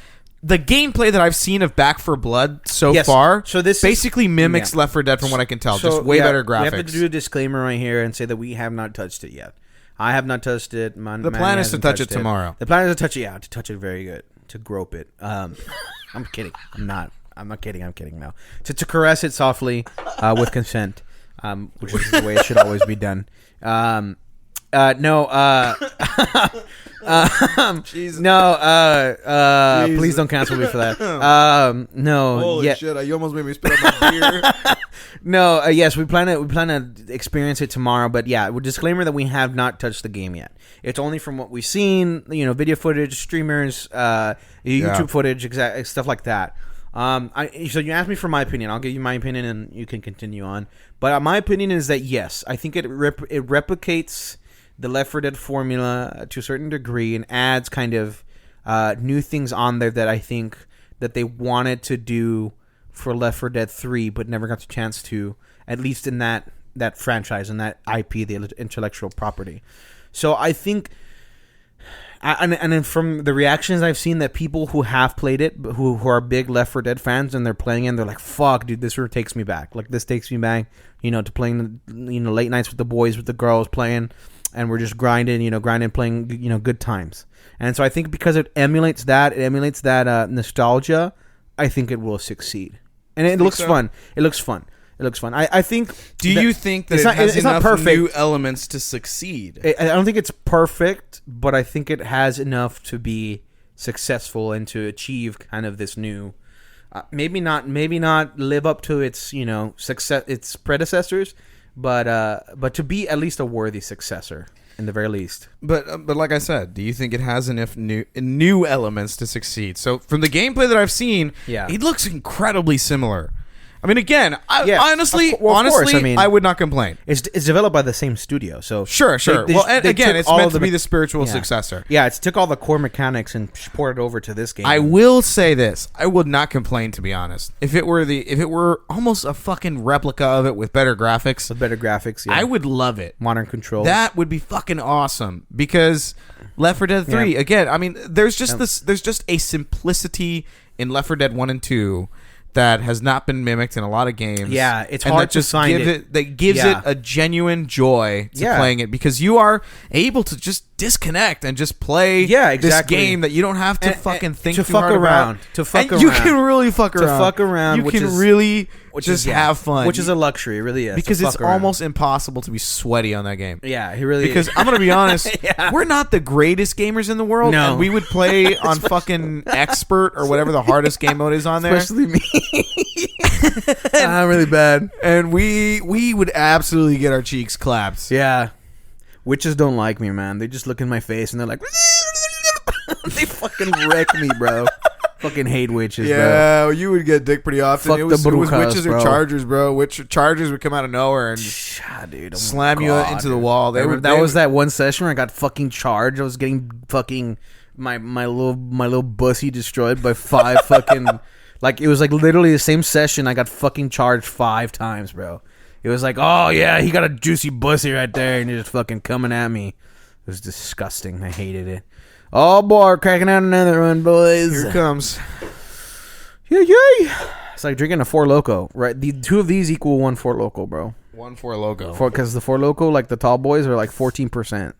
the gameplay that I've seen of Back 4 Blood so far, this basically mimics Left 4 Dead from what I can tell. Just way better graphics. We have to do a disclaimer right here and say that we have not touched it yet. I have not touched it. The plan is to touch it tomorrow. The plan is to touch it. Yeah, to touch it very good. To grope it. I'm kidding. I'm not kidding. I'm kidding. No. To caress it softly with consent, which is the way it should always be done. Please don't cancel me for that. No. Holy shit! You almost made me spit out my beer. No. Yes, we plan to experience it tomorrow. But yeah, disclaimer that we have not touched the game yet. It's only from what we've seen. Video footage, streamers, YouTube footage, stuff like that. So you asked me for my opinion. I'll give you my opinion, and you can continue on. But my opinion is that yes, I think it replicates the Left 4 Dead formula to a certain degree and adds kind of new things on there that I think that they wanted to do for Left 4 Dead 3 but never got the chance to, at least in that franchise and that IP, the intellectual property. So I think, and then from the reactions I've seen, that people who have played it, who are big Left 4 Dead fans, and they're playing it, and they're like, fuck, dude, this takes me back. Like, this takes me back, to playing, late nights with the boys, with the girls playing. And we're just grinding, playing, good times. And so I think because it emulates that nostalgia, I think it will succeed. And it looks fun. It looks fun. I think. Do you think that it has enough new elements to succeed? I don't think it's perfect, but I think it has enough to be successful and to achieve kind of this new. Maybe not live up to its success, its predecessors. But to be at least a worthy successor, in the very least. But like I said, do you think it has enough new elements to succeed? So from the gameplay that I've seen, it looks incredibly similar. I mean, again, honestly, I would not complain. It's developed by the same studio, so sure. It's meant to be the spiritual successor. Yeah, it took all the core mechanics and poured it over to this game. I will say this: I would not complain, to be honest. If it were almost a fucking replica of it with better graphics, I would love it. Modern controls. That would be fucking awesome. Because Left 4 Dead 3, again, I mean, there's just a simplicity in Left 4 Dead 1 and 2 that has not been mimicked in a lot of games. Yeah, it's hard to find it. That gives it a genuine joy to playing it, because you are able to just disconnect and just play this game that you don't have to fucking think too hard about. You can really fuck around. You can really just have fun. Which is a luxury, it really is. Because it's almost impossible to be sweaty on that game. Yeah, he really is. Because I'm going to be honest, we're not the greatest gamers in the world. No. And we would play on fucking expert or whatever the hardest game mode is on there. Especially me. I'm really bad. And we would absolutely get our cheeks clapped. Yeah. Witches don't like me, man. They just look in my face and they're like, they fucking wreck me, bro. Fucking hate witches, bro. Yeah, you would get dick pretty often. Fuck it was witches bro. or chargers, bro. Chargers would come out of nowhere and slam you into the wall. That was that one session where I got fucking charged. I was getting fucking my little bussy destroyed by 5 fucking. Like, it was like literally the same session. I got fucking charged 5 times, bro. It was like, oh yeah, he got a juicy bussy right there, and he's just fucking coming at me. was disgusting. I hated it. Oh boy, we're cracking out another one, boys. Here it comes. Yay! It's like drinking a Four Loko, right? The two of these equal one Four Loko, bro. 1 Four Loko. Because the Four Loko, like the tall boys, are like 14%.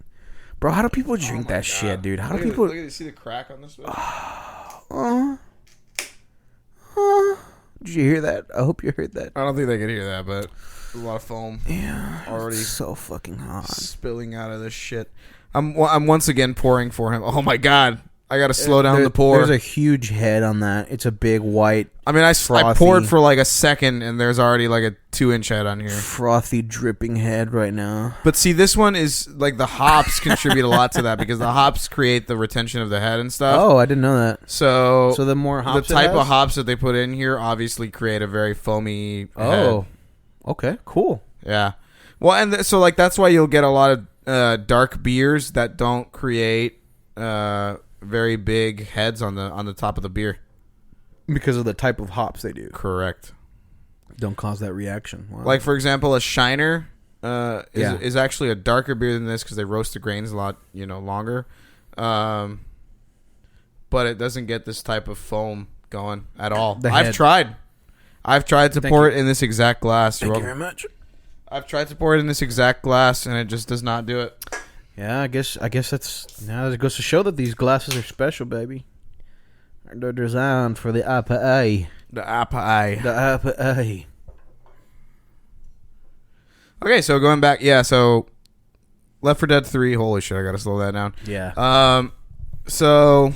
Bro, how do people drink that shit, dude? How do people? Look at see the crack on this? Did you hear that? I hope you heard that. I don't think they could hear that, but a lot of foam. Yeah, already so fucking hot, spilling out of this shit. I'm once again pouring for him. Oh my god, I gotta slow down the pour. There's a huge head on that. It's a big white. I mean, I poured for like a second, and there's already like a 2-inch head on here. Frothy, dripping head right now. But see, this one is like the hops contribute a lot to that because the hops create the retention of the head and stuff. Oh, I didn't know that. So the more hops, the type of hops that they put in here obviously create a very foamy head. Okay, cool. Yeah. Well, and so like that's why you'll get a lot of dark beers that don't create very big heads on the top of the beer because of the type of hops they do. Correct. Don't cause that reaction. Wow. Like for example, a Shiner is actually a darker beer than this because they roast the grains a lot longer, but it doesn't get this type of foam going at all. I've tried to pour it in this exact glass. Thank you very much. I've tried to pour it in this exact glass, and it just does not do it. Yeah, I guess that's now it goes to show that these glasses are special, baby. They're designed for the IPA. The IPA. The IPA. Okay, so going back, so Left 4 Dead 3. Holy shit, I gotta slow that down. Yeah. So.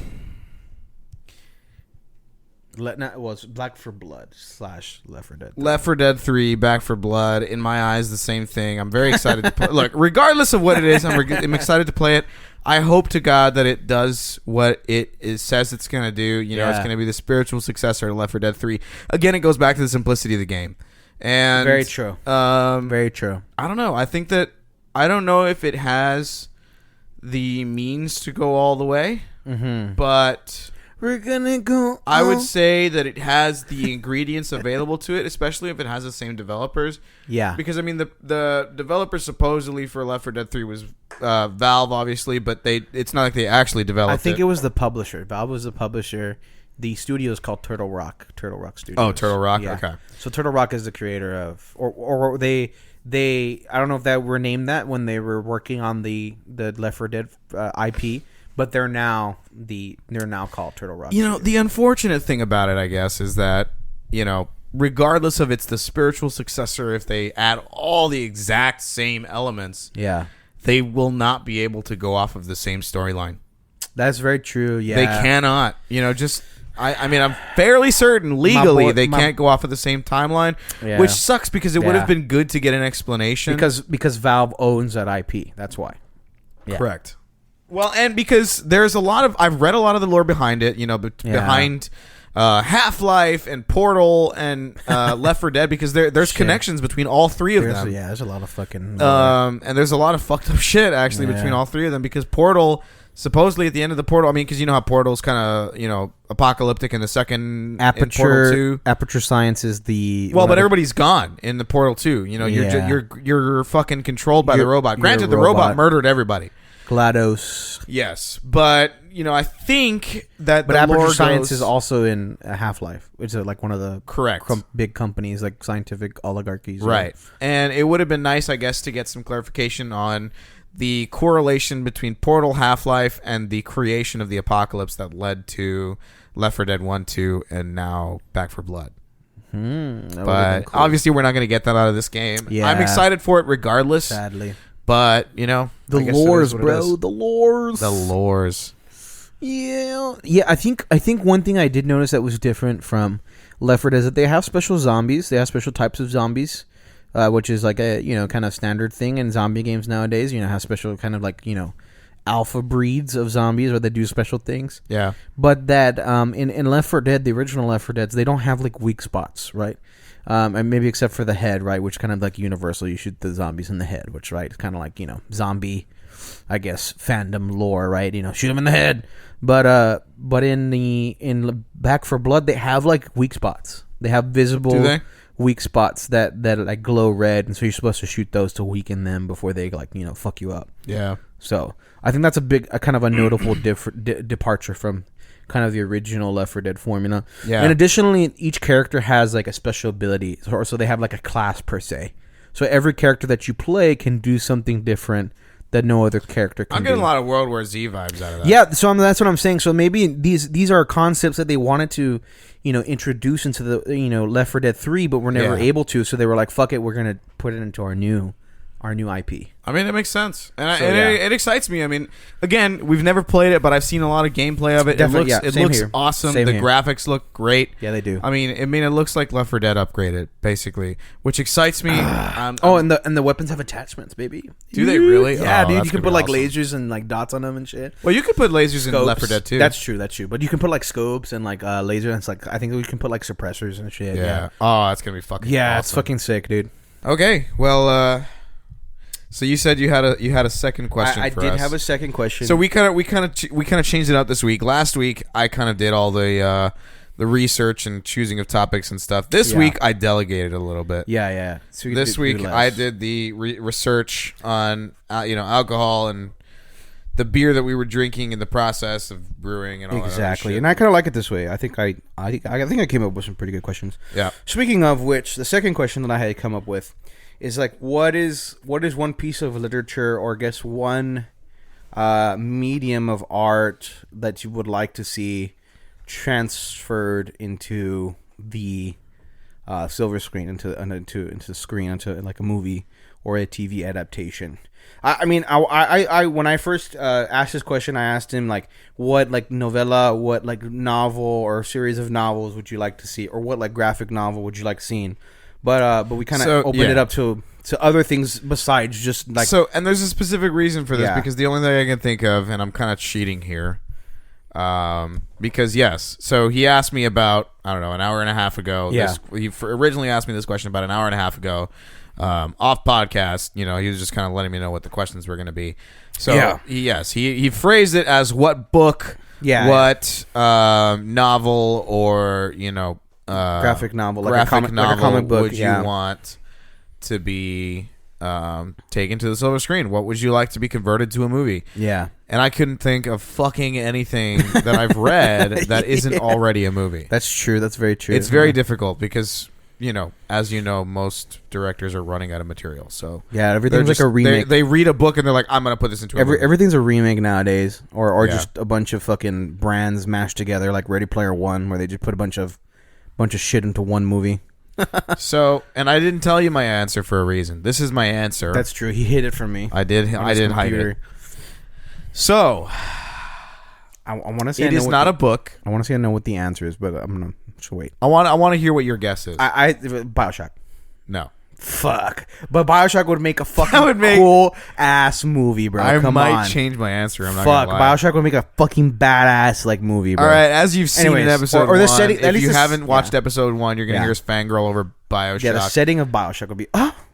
Was Back 4 Blood / Left 4 Dead 3. Left 4 Dead 3, Back 4 Blood. In my eyes, the same thing. I'm very excited to play. Look, regardless of what it is, I'm excited to play it. I hope to God that it does what it says it's going to do. It's going to be the spiritual successor to Left 4 Dead 3. Again, it goes back to the simplicity of the game. And very true. Very true. I don't know. I don't know if it has the means to go all the way, but we're gonna go. I would say that it has the ingredients available to it, especially if it has the same developers. Yeah. Because, I mean, the developer supposedly for Left 4 Dead 3 was Valve, obviously, but it's not like they actually developed it. I think it was the publisher. Valve was the publisher. The studio is called Turtle Rock Studios. Oh, Turtle Rock? Yeah. Okay. So Turtle Rock is the creator of... Or they I don't know if that were named that when they were working on the Left 4 Dead IP, but they're now called Turtle Rock. The unfortunate thing about it, I guess, is that, regardless of it's the spiritual successor, if they add all the exact same elements, they will not be able to go off of the same storyline. That's very true. Yeah, they cannot. I mean, I'm fairly certain legally they can't go off of the same timeline, which sucks because it would have been good to get an explanation. Because Valve owns that IP. That's why. Yeah. Correct. Well, and because there's I've read a lot of the lore behind it, behind Half-Life and Portal and Left 4 Dead, because there's connections between all three of them. Yeah, there's a lot of fucking... and there's a lot of fucked up shit, actually, between all three of them, because Portal... Supposedly at the end of the Portal, I mean, because you know how Portal's kind of, apocalyptic in the second in Portal 2. Aperture Science is the... Well, but everybody's gone in the Portal 2. You're fucking controlled by the robot. Granted, the robot murdered everybody. GLaDOS. Yes, but, I think that But Aperture Science is also in Half-Life, which is like one of the correct big companies, like scientific oligarchies. Right. And it would have been nice, I guess, to get some clarification on the correlation between Portal, Half-Life, and the creation of the apocalypse that led to Left 4 Dead 1, 2, and now Back 4 Blood. But obviously we're not going to get that out of this game. Yeah. I'm excited for it regardless. Sadly. But, the lores, bro. The lores. The lores. Yeah. Yeah, I think one thing I did notice that was different from Left 4 Dead is that they have special zombies. They have special types of zombies. Which is like a kind of standard thing in zombie games nowadays. Have special kind of like alpha breeds of zombies where they do special things. Yeah. But that in Left 4 Dead, the original Left 4 Deads, they don't have like weak spots, right? And maybe except for the head, right? Which kind of like universal. You shoot the zombies in the head, which right, it's kind of like zombie, I guess, fandom lore, right? Shoot them in the head. But in Back 4 Blood, they have like weak spots. They have visible. Do they? weak spots that like glow red, and so you're supposed to shoot those to weaken them before they like fuck you up. Yeah. So I think that's a kind of a notable departure from kind of the original Left 4 Dead formula. Yeah. And additionally, each character has like a special ability, so they have like a class per se. So every character that you play can do something different that no other character can do. I'm getting a lot of World War Z vibes out of that. Yeah, so that's what I'm saying. So maybe these are concepts that they wanted to, introduce into the Left 4 Dead 3, but were never able to. So they were like, "Fuck it, we're gonna put it into our new IP." I mean, it makes sense, and it excites me. I mean, again, we've never played it, but I've seen a lot of gameplay of it. It looks awesome. Same the here. graphics look great. Yeah, they do. I mean, it looks like Left 4 Dead upgraded, basically, which excites me. And the weapons have attachments, baby. Do they really? Yeah, Oh, dude. that's You can gonna put be like awesome. lasers and like dots on them and shit. Well, you could put lasers in Left 4 Dead too. That's true. But you can put like scopes and like lasers. And it's like I think we can put like suppressors and shit. Yeah. Oh, that's gonna be fucking. Yeah, awesome. it's fucking sick, dude. Okay. Well, so you said you had a second question. I for did us. have a second question. So we kind of changed it up this week. Last week I kind of did all the research and choosing of topics and stuff. This week I delegated a little bit. Yeah. So This week I did the research on alcohol and the beer that we were drinking in the process of brewing and all that exactly. other shit. And I kind of like it this way. I think I came up with some pretty good questions. Yeah. Speaking of which, the second question that I had come up with is like, what is one piece of literature, or I guess one medium of art that you would like to see transferred into the silver screen, into the screen, into like a movie or a TV adaptation? I mean, when I first asked this question, I asked him like, what like novella, what like novel or series of novels would you like to see, or what like graphic novel would you like seeing? But we kind of opened it up to other things besides just like. So, and there's a specific reason for this, Yeah. because the only thing I can think of, and I'm kind of cheating here, because yes, so he asked me about, I don't know, an hour and a half ago. Yeah. He originally asked me this question about an hour and a half ago, off podcast. He was just kind of letting me know what the questions were going to be. So Yeah. he phrased it as what book, what novel, or graphic novel, like graphic novel like a comic book, would you want to be taken to the silver screen? What would you like to be converted to a movie? Yeah. And I couldn't think of fucking anything that I've read that isn't already a movie. That's true. That's very true. It's very difficult because, as you know, most directors are running out of material. So yeah, everything's like a remake. They read a book and they're like, I'm going to put this into a movie. Everything's a remake nowadays, or just a bunch of fucking brands mashed together, like Ready Player One, where they just put a bunch of shit into one movie. So, and I didn't tell you my answer for a reason. This is my answer. That's true. He hid it from me. I did hide it. So, I want to say it is not a book. I want to say I know what the answer is, but I'm gonna just wait. I want to hear what your guess is. BioShock. No. Fuck. But BioShock would make a fucking cool ass movie, bro. I Come on. might change my answer. I'm not Fuck. gonna lie. BioShock would make a fucking badass like movie, bro. All right, as you've seen in episode or the 1, setting, if you haven't watched episode 1, you're gonna hear us fangirl over BioShock. Yeah, the setting of BioShock would be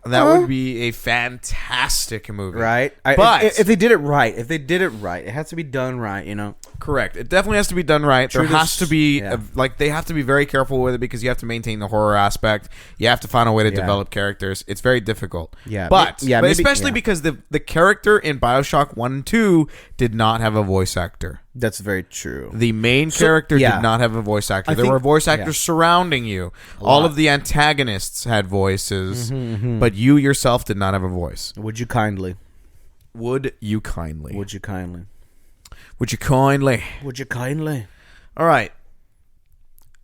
that would be a fantastic movie, right? But if they did it right, it has to be done right, Correct. It definitely has to be done right. There has to be they have to be very careful with it because you have to maintain the horror aspect. You have to find a way to develop characters. It's very difficult. Yeah, but especially because the character in BioShock 1 and 2 did not have a voice actor. That's very true. The main character did not have a voice actor. There were voice actors surrounding you. All of the antagonists had voices, but you yourself did not have a voice. Would you kindly? Would you kindly? Would you kindly? Would you kindly? Would you kindly? All right.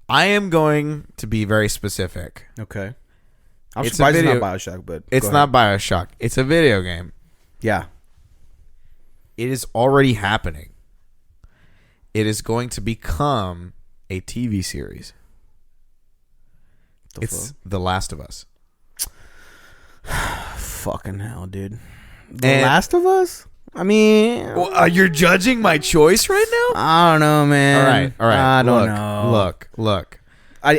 I am going to be very specific. Okay. I'm It's surprised a video, it's not BioShock, but it's not BioShock. It's a video game. Yeah. It is already happening. It is going to become a TV series. It's The Last of Us. Fucking hell, dude. The Last of Us? I mean... Well, you're judging my choice right now? I don't know, man. All right. I don't know. Look. I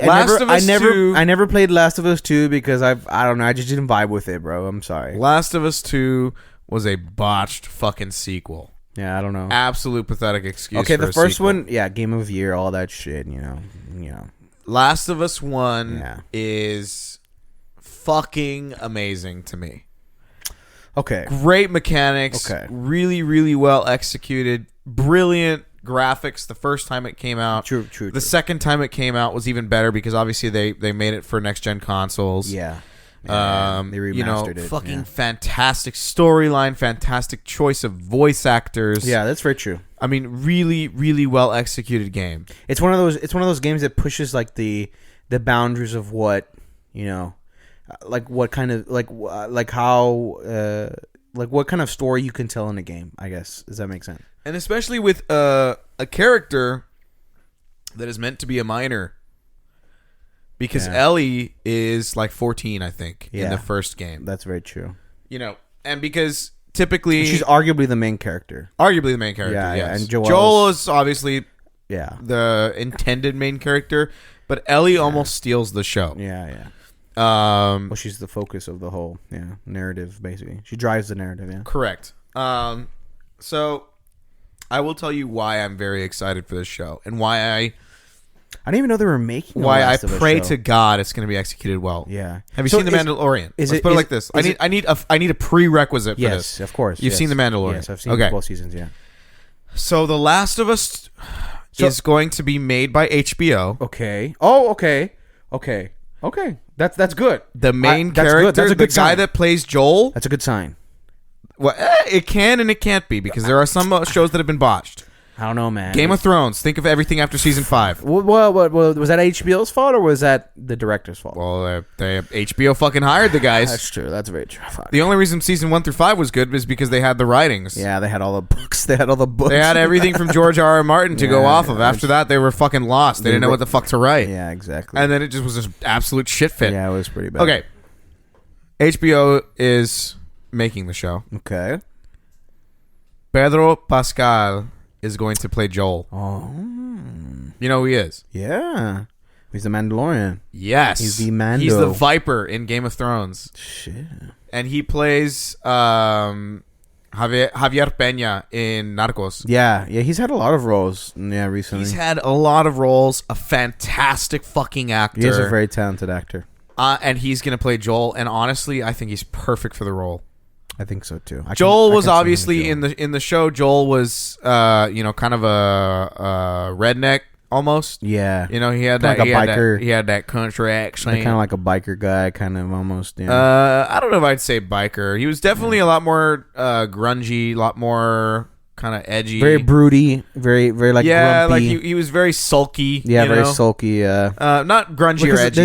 never played Last of Us 2 because I don't know. I just didn't vibe with it, bro. I'm sorry. Last of Us 2 was a botched fucking sequel. Yeah, I don't know. Absolute pathetic excuse. Okay, for the a first sequel. one, Game of the Year, all that shit, you know. Last of Us 1 is fucking amazing to me. Okay. Great mechanics. Okay. Really, really well executed. Brilliant graphics the first time it came out. True. The second time it came out was even better because obviously they made it for next gen consoles. Yeah. They remastered it. Fucking fantastic storyline, fantastic choice of voice actors. Yeah, that's very true. I mean, really, really well executed game. It's one of those games that pushes like the boundaries of what, like what kind of like how like what kind of story you can tell in a game, I guess. Does that make sense? And especially with a character that is meant to be a minor. Because Ellie is like 14, I think, in the first game. That's very true. And because typically... She's arguably the main character. Arguably the main character, yes. Yeah, and Joel is obviously the intended main character, but Ellie almost steals the show. Yeah. Well, she's the focus of the whole narrative, basically. She drives the narrative, yeah. Correct. So, I will tell you why I'm very excited for this show, and why I didn't even know they were making. Why I pray to God it's going to be executed well. Yeah. Have you seen The Mandalorian? Let's put it like this. I need a prerequisite for this. Yes, of course. You've seen The Mandalorian. Yes, I've seen both seasons. Yeah. So The Last of Us is going to be made by HBO. Okay. Oh, okay. That's good. The main character, that's a good the guy that plays Joel. That's a good sign. Well, it can and it can't be because there are some shows that have been botched. I don't know, man. Game of Thrones. Think of everything after season 5. Well, was that HBO's fault or was that the director's fault? Well, HBO fucking hired the guys. That's true. That's very true. The only reason season 1 through 5 was good was because they had the writings. Yeah, they had all the books. They had everything from George R. R. Martin to go off of. After that, they were fucking lost. They didn't know what the fuck to write. Yeah, exactly. And then it just was an absolute shit fit. Yeah, it was pretty bad. Okay. HBO is making the show. Okay. Pedro Pascal is going to play Joel. Oh. You know who he is? Yeah. He's the Mandalorian. Yes. He's the Mando. He's the Viper in Game of Thrones. Shit. And he plays Javier Peña in Narcos. Yeah, he's had a lot of roles recently. He's had a lot of roles. A fantastic fucking actor. He is a very talented actor. And he's going to play Joel. And honestly, I think he's perfect for the role. I think so too. Joel was obviously in the show. Joel was kind of a redneck almost. Yeah. He had that, like a biker. He had that country accent. Kind of like a biker guy, kind of almost. I don't know if I'd say biker. He was definitely a lot more grungy, a lot more kind of edgy, very broody, very like grumpy. like he was very sulky. Very sulky. Not grungy or edgy.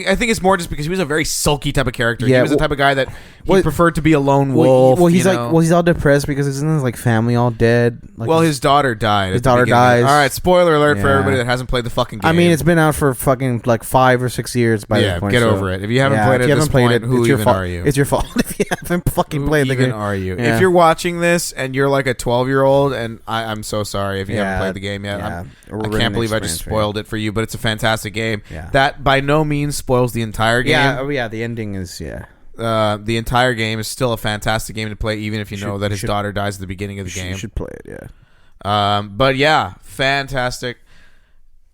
I think it's more just because he was a very sulky type of character. He was the type of guy that he preferred to be a lone wolf. He's all depressed because isn't his like family all dead? His daughter died. His daughter dies. All right, spoiler alert for everybody that hasn't played the fucking game. I mean, it's been out for fucking like 5 or 6 years by this point. Get over it. If you haven't played it at this point, who even are you? It's your fault if you haven't fucking played the game. Who even are you? If you're watching this and you're like a 12-year-old, and I'm so sorry if you haven't played the game yet. I can't believe I just spoiled it for you, but it's a fantastic game. Yeah. That by no means spoils the entire game. Yeah, the ending is, the entire game is still a fantastic game to play, even if you know that his daughter dies at the beginning of the game. You should play it, yeah. But yeah, fantastic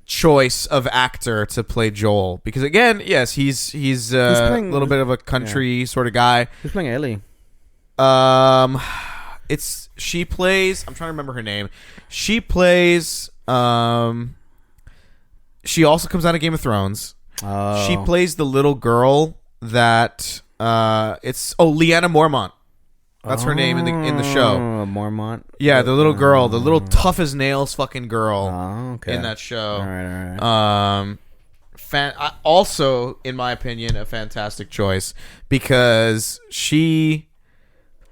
choice of actor to play Joel. Because again, yes, he's a little bit of a country sort of guy. Who's playing Ellie? She plays, I'm trying to remember her name. She plays she also comes out of Game of Thrones. Oh. She plays the little girl that Lyanna Mormont. That's her name in the show. Mormont. Yeah, the little girl, the little tough as nails fucking girl in that show. All right. Also, in my opinion, a fantastic choice because she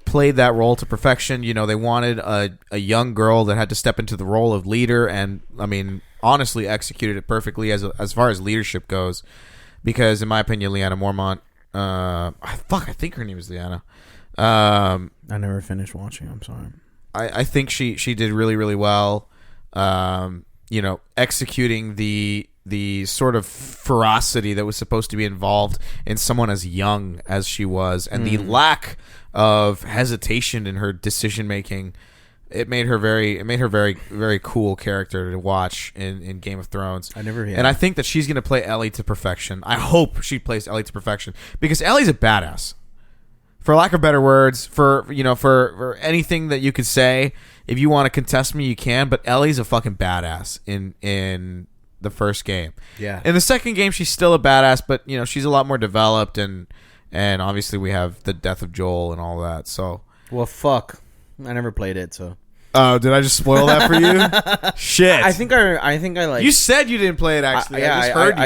played that role to perfection. They wanted a young girl that had to step into the role of leader, and I mean, honestly, executed it perfectly as far as leadership goes. Because in my opinion, Lyanna Mormont, I think her name is Lyanna. I never finished watching. I'm sorry. I think she did really, really well. Executing the sort of ferocity that was supposed to be involved in someone as young as she was, and the lack of hesitation in her decision making. it made her very cool character to watch in Game of Thrones. And I think that she's going to play Ellie to perfection. I hope she plays Ellie to perfection because Ellie's a badass. For lack of better words, for anything that you could say, if you want to contest me, you can. But Ellie's a fucking badass in the first game. Yeah. In the second game, she's still a badass, but she's a lot more developed, and obviously we have the death of Joel and all that. So, well, fuck, I never played it, so. Oh, did I just spoil that for you? Shit. I think I like. You said you didn't play it. Actually, I just heard you.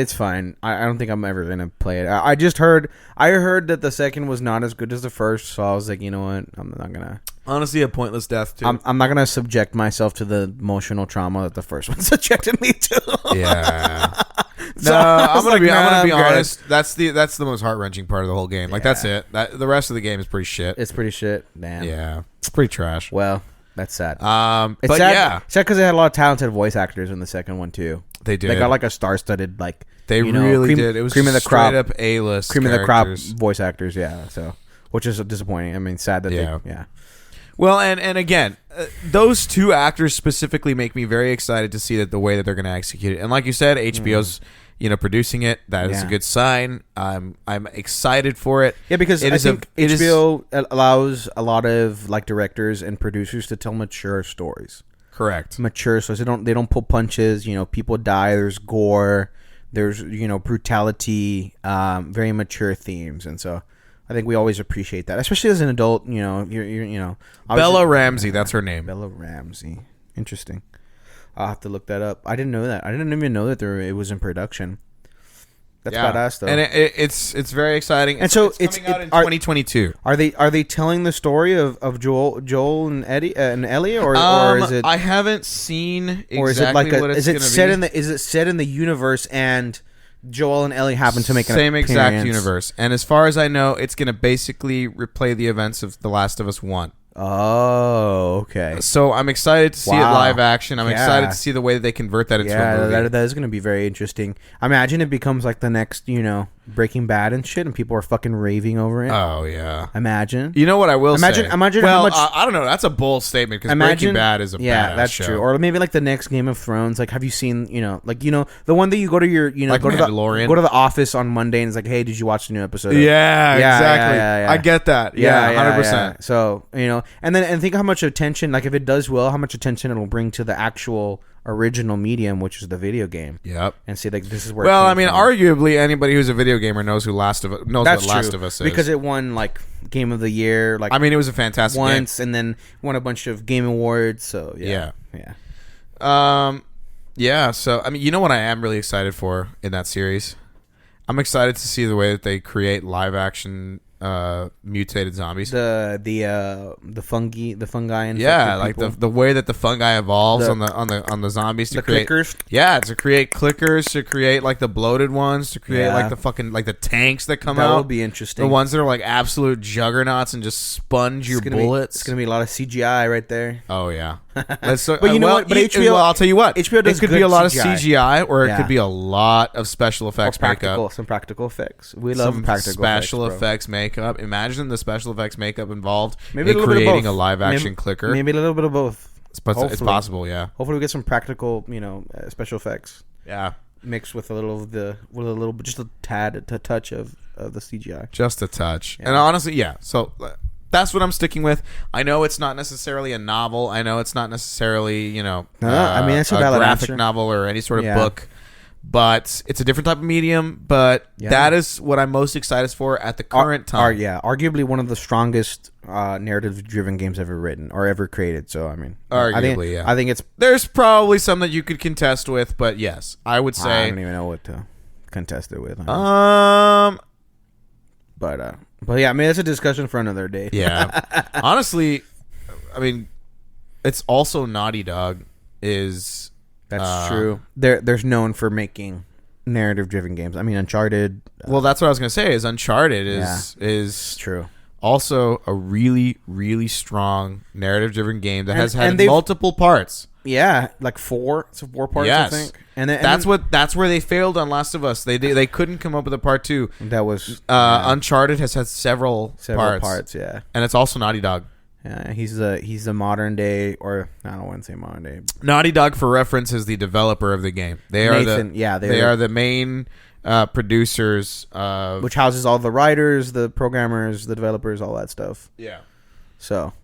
It's fine. I don't think I'm ever gonna play it. I just heard. I heard that the second was not as good as the first, so I was like, you know what? I'm not gonna. Honestly, a pointless death too. I'm not gonna subject myself to the emotional trauma that the first one subjected me to. Yeah. So I'm gonna be honest. Good. That's the most heart-wrenching part of the whole game. Like that's it. The rest of the game is pretty shit. It's pretty shit. Damn. Yeah. It's pretty trash. Well, that's sad. It's but sad, yeah, it's sad because they had a lot of talented voice actors in the second one too. They did. They got like a star-studded like. They really did. It was cream of the crop, up A-list. Cream of the crop voice actors. Yeah. So, which is disappointing. I mean, sad that they. Yeah. Well, and again, those two actors specifically make me very excited to see that the way that they're going to execute it. And like you said, HBO's producing it. That is a good sign. I'm excited for it. Yeah, because I think HBO allows a lot of like directors and producers to tell mature stories. Correct. Mature stories. They don't pull punches. People die. There's gore. There's brutality. Very mature themes, and so. I think we always appreciate that, especially as an adult. Bella Ramsey, that's her name. Bella Ramsey, interesting. I'll have to look that up. I didn't know that. I didn't even know that it was in production. That's badass, though. And it's very exciting. And so it's coming out in 2022. Are they telling the story of Joel and Eddie and Ellie, or is it? I haven't seen exactly or is it like what it's going to be. Is it set in the universe and Joel and Ellie happen to make an same appearance? Exact universe, and as far as I know, it's going to basically replay the events of The Last of Us 1. Oh, okay. So I'm excited to see it live action. I'm excited to see the way that they convert that into a movie. That is going to be very interesting. I imagine it becomes like the next, Breaking Bad and shit, and people are fucking raving over it. Oh yeah. Imagine. You know what I will say? Imagine well, how much. I don't know. That's a bold statement because Breaking Bad is a badass that's show. true. Or maybe like the next Game of Thrones. Like, have you seen? The one that you go to your, like go Mandalorian. to the office on Monday and it's like, hey, did you watch the new episode? Yeah, exactly. Yeah. I get that. Yeah, 100%. Yeah. So and think how much attention, like if it does well, how much attention it'll bring to the actual original medium, which is the video game. Yep. And see, like, this is where. Well, I mean, arguably anybody who's a video gamer knows what Last of Us is, because it won like Game of the Year. Like, I mean, it was a fantastic once, game. and then won a bunch of game awards. So yeah. So I mean, you know what I am really excited for in that series? I'm excited to see the way that they create live action mutated zombies. The fungi and like the way that the fungi evolves on the zombies to create clickers. Yeah, to create clickers, to create like the bloated ones, to create like the fucking like the tanks that come out. That would be interesting. The ones that are like absolute juggernauts and just sponge your bullets. It's gonna be a lot of CGI right there. Oh yeah. But you know what? But HBO, I'll tell you what. HBO does it could be a lot CGI. of CGI, or it could be a lot of special effects makeup. Some practical effects. We love practical special effects makeup. Imagine the special effects makeup involved in creating a live action clicker. Maybe a little bit of both. It's possible, yeah. Hopefully, we get some practical, special effects. Yeah, mixed with just a touch of the CGI. Just a touch, and honestly, yeah. So. That's what I'm sticking with. I know it's not necessarily a novel. I know it's not necessarily, it's a graphic novel or any sort of book. But it's a different type of medium. But that is what I'm most excited for at the current time. Arguably one of the strongest narrative-driven games ever written or ever created. So, I mean, arguably, I think it's... There's probably some that you could contest with, but yes, I would say... I don't even know what to contest it with. But yeah, I mean, it's a discussion for another day. Yeah. Honestly, I mean, it's also Naughty Dog is... That's true. There's known for making narrative-driven games. I mean, Uncharted... well, that's what I was going to say, is Uncharted is true. Also a really, really strong narrative-driven game that has had multiple parts. Yeah, like four. It's 4 parts, I think. And that's where they failed on Last of Us. They couldn't come up with a part 2. That was Uncharted has had several parts, yeah. And it's also Naughty Dog. He's the modern day, or I don't want to say modern day. Naughty Dog, for reference, is the developer of the game. They are the main producers, which houses all the writers, the programmers, the developers, all that stuff. Yeah. So,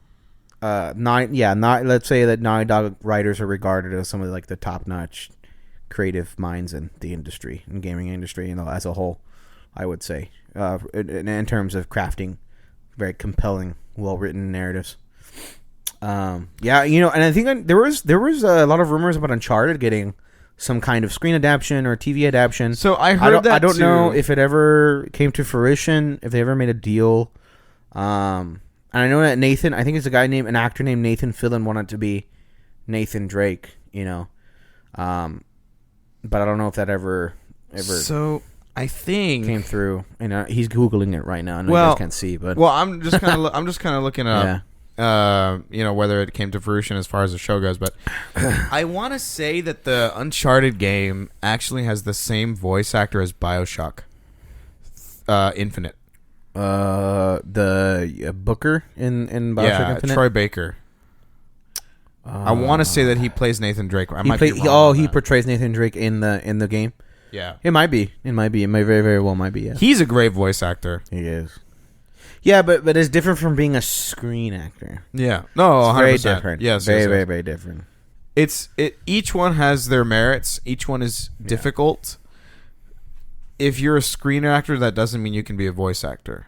let's say that Naughty Dog writers are regarded as some of like the top-notch creative minds in the industry, in gaming industry, as a whole. I would say, in terms of crafting very compelling, well-written narratives. And I think there was a lot of rumors about Uncharted getting some kind of screen adaptation or TV adaptation. So I heard I don't know if it ever came to fruition, if they ever made a deal. And I know that Nathan, I think it's an actor named Nathan Fillion wanted to be Nathan Drake, but I don't know if that ever. So I think came through, and he's googling it right now. I know you guys can't see, but I'm just kind of looking up, whether it came to fruition as far as the show goes. But I want to say that the Uncharted game actually has the same voice actor as BioShock Infinite. The Booker in BioShock Infinite, Troy Baker. I want to say that he plays Nathan Drake. He portrays Nathan Drake in the game. Yeah, it might be. It very, very well might be. Yeah, he's a great voice actor. He is. Yeah, but it's different from being a screen actor. Yeah, no, it's 100%. very different. Yes, very, very, very different. Each one has their merits. Each one is difficult. If you're a screen actor, that doesn't mean you can be a voice actor.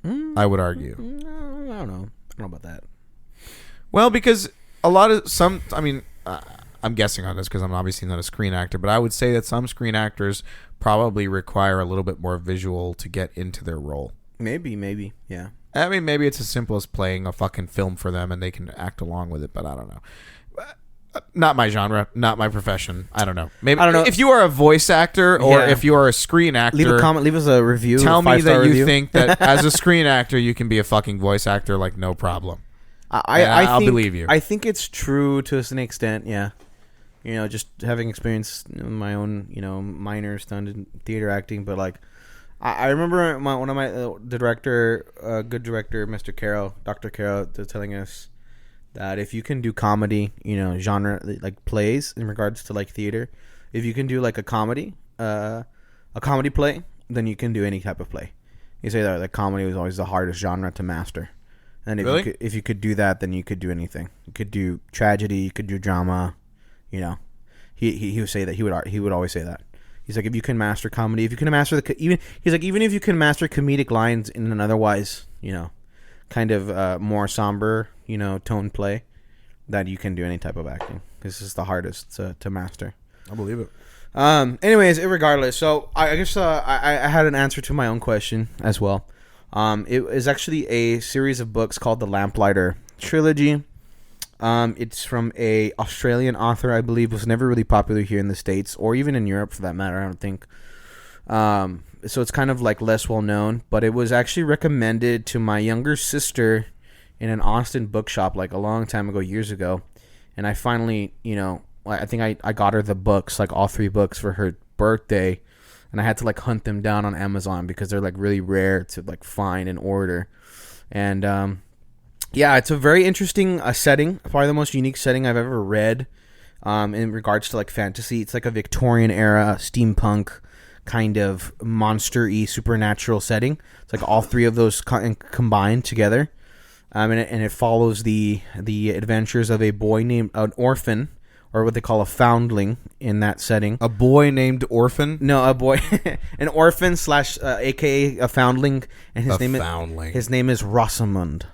I would argue. No, I don't know about that. Well, because I'm guessing on this because I'm obviously not a screen actor, but I would say that some screen actors probably require a little bit more visual to get into their role. Maybe, yeah. I mean, maybe it's as simple as playing a fucking film for them and they can act along with it, but I don't know. Not my genre, not my profession. I don't know. Maybe I don't know if you are a voice actor or if you are a screen actor. Leave a comment. Leave us a review. Tell me that you think that as a screen actor you can be a fucking voice actor, like no problem. I'll believe you. I think it's true to an extent. Yeah. Just having experience in my own, minor stunt in theater acting, but like, I remember one of my good director, Mr. Carroll, Dr. Carroll, telling us that if you can do comedy, genre like plays in regards to like theater, if you can do like a comedy play, then you can do any type of play. You say that like comedy was always the hardest genre to master, and if you could do that, then you could do anything. You could do tragedy, you could do drama. He would say that he would always say that. He's like, if you can master comedy, if you can master even if you can master comedic lines in an otherwise, kind of more somber, tone play, that you can do any type of acting. This is the hardest to master. I believe it. Anyways, irregardless, so I guess I had an answer to my own question as well. It is actually a series of books called the Lamplighter Trilogy. It's from a Australian author, I believe. It was never really popular here in the States or even in Europe for that matter, I don't think. So it's kind of like less well known, but it was actually recommended to my younger sister in an Austin bookshop like a long time ago, years ago. And I finally, I think I got her the books, like all 3 books for her birthday. And I had to like hunt them down on Amazon because they're like really rare to like find and order. And, yeah, it's a very interesting setting. Probably the most unique setting I've ever read in regards to like fantasy. It's like a Victorian era steampunk kind of monster-y supernatural setting. It's like all 3 of those combined together. And it follows the adventures of a boy named an orphan, or what they call a foundling in that setting. A boy named Orphan? No, a boy, an orphan / aka a foundling, and his name is Rosamund.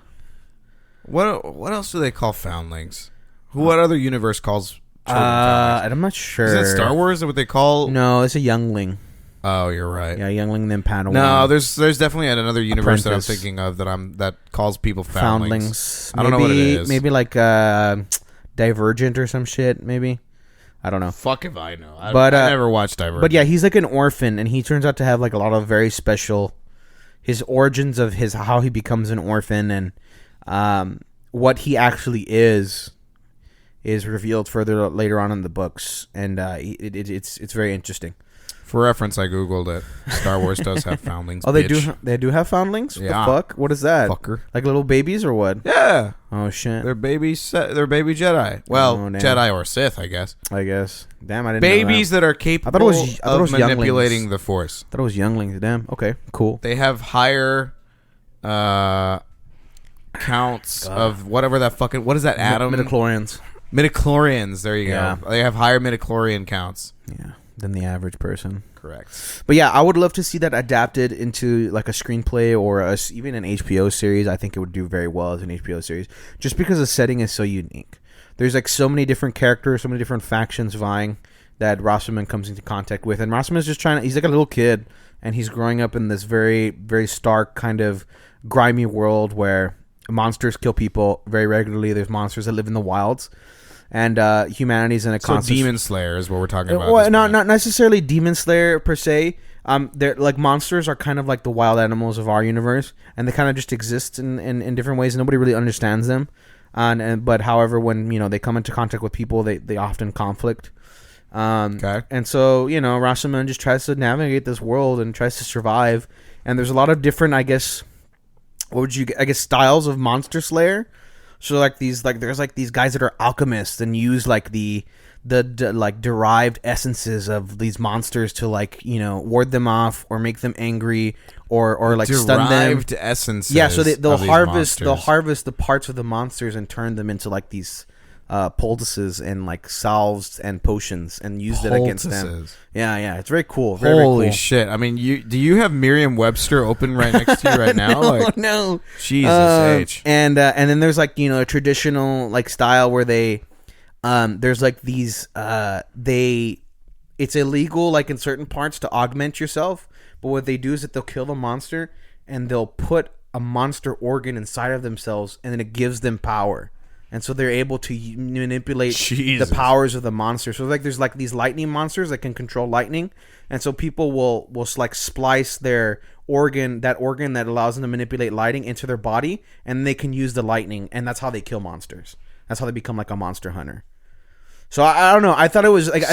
What else do they call foundlings? What other universe calls children foundlings? I'm not sure. Is that Star Wars? Is that what they call? No, it's a youngling. Oh, you're right. Yeah, youngling then Padawan. No, there's definitely another universe that I'm thinking of that calls people foundlings. I don't know what it is. Maybe like Divergent or some shit. Maybe. I don't know. Fuck if I know. I never watched Divergent. But yeah, he's like an orphan, and he turns out to have like a lot of very special. His origins of how he becomes an orphan and. What he actually is revealed further later on in the books, and it's very interesting. For reference, I googled it. Star Wars does have foundlings. Oh, they do have foundlings. Yeah. The fuck? What is that? Fucker. Like little babies or what? Yeah. Oh shit. They're baby Jedi. Well, Jedi or Sith, I guess. Damn, I didn't babies know that are capable of manipulating younglings. the Force. I thought it was younglings. Damn. Okay. Cool. They have higher counts of whatever that fucking... What is that atom? Midichlorians. Midichlorians. There you Yeah. go. They have higher midichlorian counts. Yeah. Than the average person. Correct. But yeah, I would love to see that adapted into like a screenplay or even an HBO series. I think it would do very well as an HBO series, just because the setting is so unique. There's like so many different characters, so many different factions vying that Rossaman comes into contact with, and Rossaman's just he's like a little kid, and he's growing up in this very, very stark kind of grimy world where monsters kill people very regularly. There's monsters that live in the wilds. And humanity's in a constant... So Demon Slayer is what we're talking about. Well, not necessarily Demon Slayer per se. They're like monsters are kind of like the wild animals of our universe, and they kind of just exist in different ways. Nobody really understands them. But however, when they come into contact with people, they often conflict. Okay. And so Rashomon just tries to navigate this world and tries to survive. And there's a lot of different, I guess, styles of monster slayer. So there's these guys that are alchemists and use like the derived essences of these monsters to ward them off or make them angry or like stun them. Derived essences. Yeah, so they'll harvest the parts of the monsters and turn them into like these poultices and like salves and potions and use it against them. Yeah, it's very cool. Holy very cool. shit! I mean, do you have Merriam-Webster open right next to you right now? No. Jesus H. And then there's like a traditional like style where they there's like these it's illegal like in certain parts to augment yourself, but what they do is that they'll kill the monster and they'll put a monster organ inside of themselves, and then it gives them power. And so they're able to manipulate the powers of the monster. So there's like these lightning monsters that can control lightning, and so people will like splice their organ that allows them to manipulate lighting into their body, and they can use the lightning, and that's how they kill monsters. That's how they become like a monster hunter. So I don't know. I thought it was like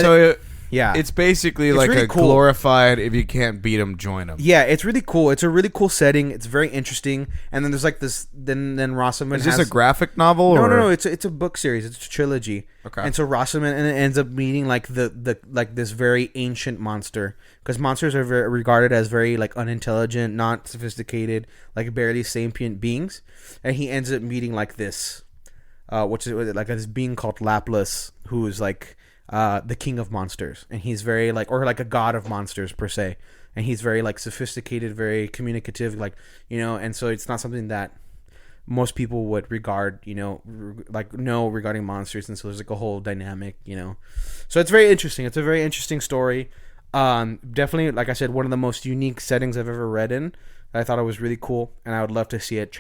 it's basically like really cool. Glorified if you can't beat them, join them. Yeah, it's really cool. It's a really cool setting. It's very interesting. And then there's like this. Then Rossaman. Is this a graphic novel? No. It's a book series. It's a trilogy. Okay. And so Rossaman ends up meeting like the this very ancient monster, because monsters are regarded as very like unintelligent, not sophisticated, like barely sapient beings. And he ends up meeting like this, which is like this being called Laplas, who is like the king of monsters, and he's very like, or like a god of monsters per se, and he's very like sophisticated, very communicative, like and so it's not something that most people would regard regarding monsters, and so there's like a whole dynamic, so it's very interesting. It's a very interesting story. Definitely, like I said, one of the most unique settings I've ever read in. I thought it was really cool, and I would love to see it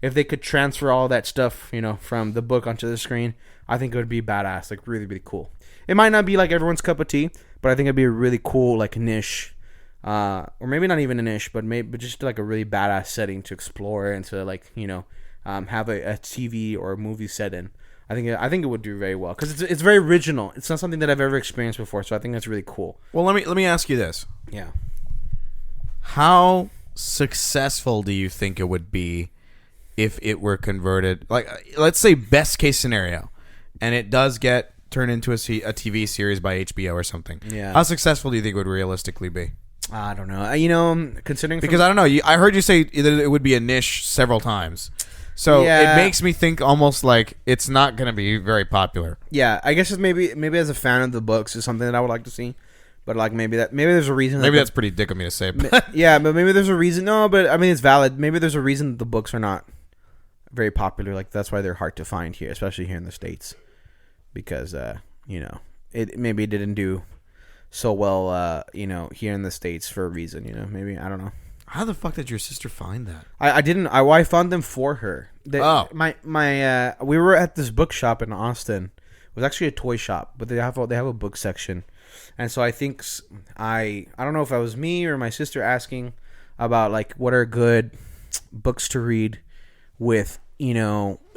if they could transfer all that stuff, from the book onto the screen. I think it would be badass, like really, really cool. It might not be like everyone's cup of tea, but I think it'd be a really cool like niche, or maybe not even a niche, but just like a really badass setting to explore and to like have a TV or a movie set in. I think it would do very well because it's very original. It's not something that I've ever experienced before, so I think that's really cool. Well, let me ask you this. Yeah. How successful do you think it would be if it were converted? Like, let's say best case scenario, and it does get turned into a TV series by HBO or something. Yeah. How successful do you think it would realistically be? I don't know. Considering because I don't know. I heard you say that it would be a niche several times. So it makes me think almost like it's not going to be very popular. Yeah, I guess it's maybe as a fan of the books is something that I would like to see. But like maybe there's a reason. Maybe that's pretty dick of me to say. But. Yeah, but maybe there's a reason. No, but I mean it's valid. Maybe there's a reason that the books are not very popular. Like that's why they're hard to find here, especially here in the States, because it maybe didn't do so well here in the States for a reason. Maybe I don't know. How the fuck did your sister find that? I didn't. I found them for her. We were at this bookshop in Austin. It was actually a toy shop, but they have a book section. And so I think I don't know if it was me or my sister asking about like what are good books to read with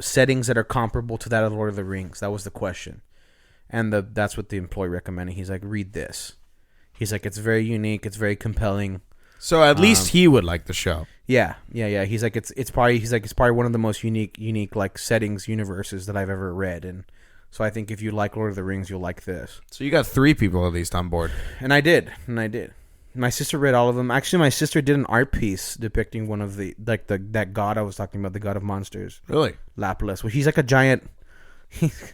settings that are comparable to that of Lord of the Rings. That was the question, and that's what the employee recommended. He's like, read this, He's like, it's very unique, it's very compelling. So at least he would like the show. Yeah. He's like, it's probably one of the most unique like settings, universes that I've ever read, and so I think if you like Lord of the Rings, you'll like this. So you got 3 people at least on board. And I did. My sister read all of them. Actually, my sister did an art piece depicting one of that god I was talking about, the god of monsters. Really? Lapis. Well, he's like a giant. He's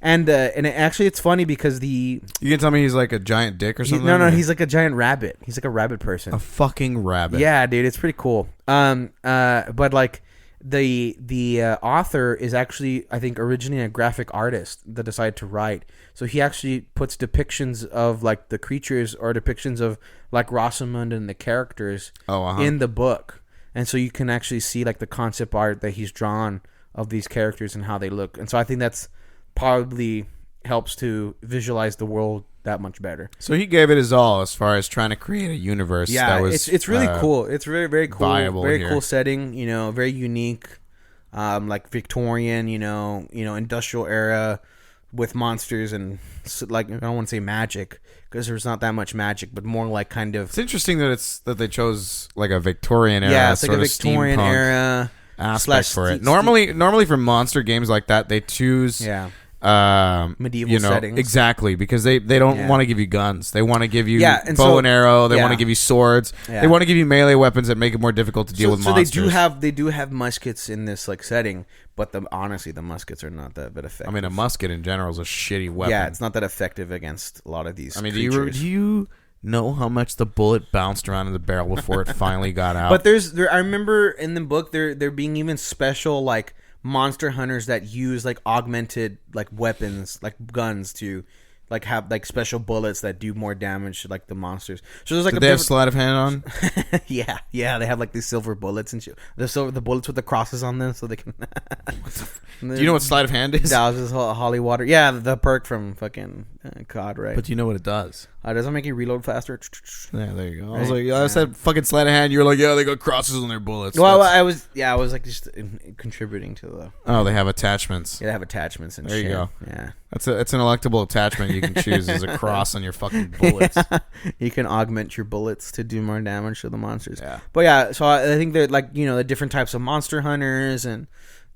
and actually it's funny because you can tell me he's like a giant dick or something. No, he's like a giant rabbit. He's like a rabbit person. A fucking rabbit. Yeah, dude, it's pretty cool. But like the author is actually, I think, originally a graphic artist that decided to write. So he actually puts depictions of like the creatures or depictions of like Rosamund and the characters in the book, and so you can actually see like the concept art that he's drawn of these characters and how they look. And so I think that's probably helps to visualize the world that much better. So he gave it his all as far as trying to create a universe. Yeah, that was, it's really cool. It's very, very cool. Very here. Cool setting. Very unique. Like Victorian. Industrial era with monsters and like, I don't want to say magic because there's not that much magic, but more like kind of. It's interesting that they chose like a Victorian era. Yeah, it's like a Victorian era aspect for it. Normally for monster games like that, they choose medieval settings. Exactly, because they don't want to give you guns. They want to give you and bow and arrow. They want to give you swords. Yeah. They want to give you melee weapons that make it more difficult to deal with monsters. So they do have muskets in this like setting, but honestly the muskets are not that effective. I mean, a musket in general is a shitty weapon. Yeah, it's not that effective against a lot of these. I mean, creatures. do you know how much the bullet bounced around in the barrel before it finally got out? But I remember in the book there being even special like monster hunters that use like augmented like weapons, like guns, to like have like special bullets that do more damage to like the monsters. So there's like Did they have sleight of hand on? yeah, they have like these silver bullets and shit. The bullets with the crosses on them, so they can. Do you know what sleight of hand is? That was just holy water. Yeah, the perk from fucking COD, right? But you know what it does? Doesn't make you reload faster. Yeah, there you go. I was like, I said fucking sleight of hand. You were like, yeah, they got crosses on their bullets. Well, I was like just contributing to the. Oh, they have attachments. Yeah, they have attachments and there shit. You go. Yeah, it's an electable attachment you can choose as a cross on your fucking bullets. You can augment your bullets to do more damage to the monsters. Yeah, but yeah, so I think that like the different types of monster hunters and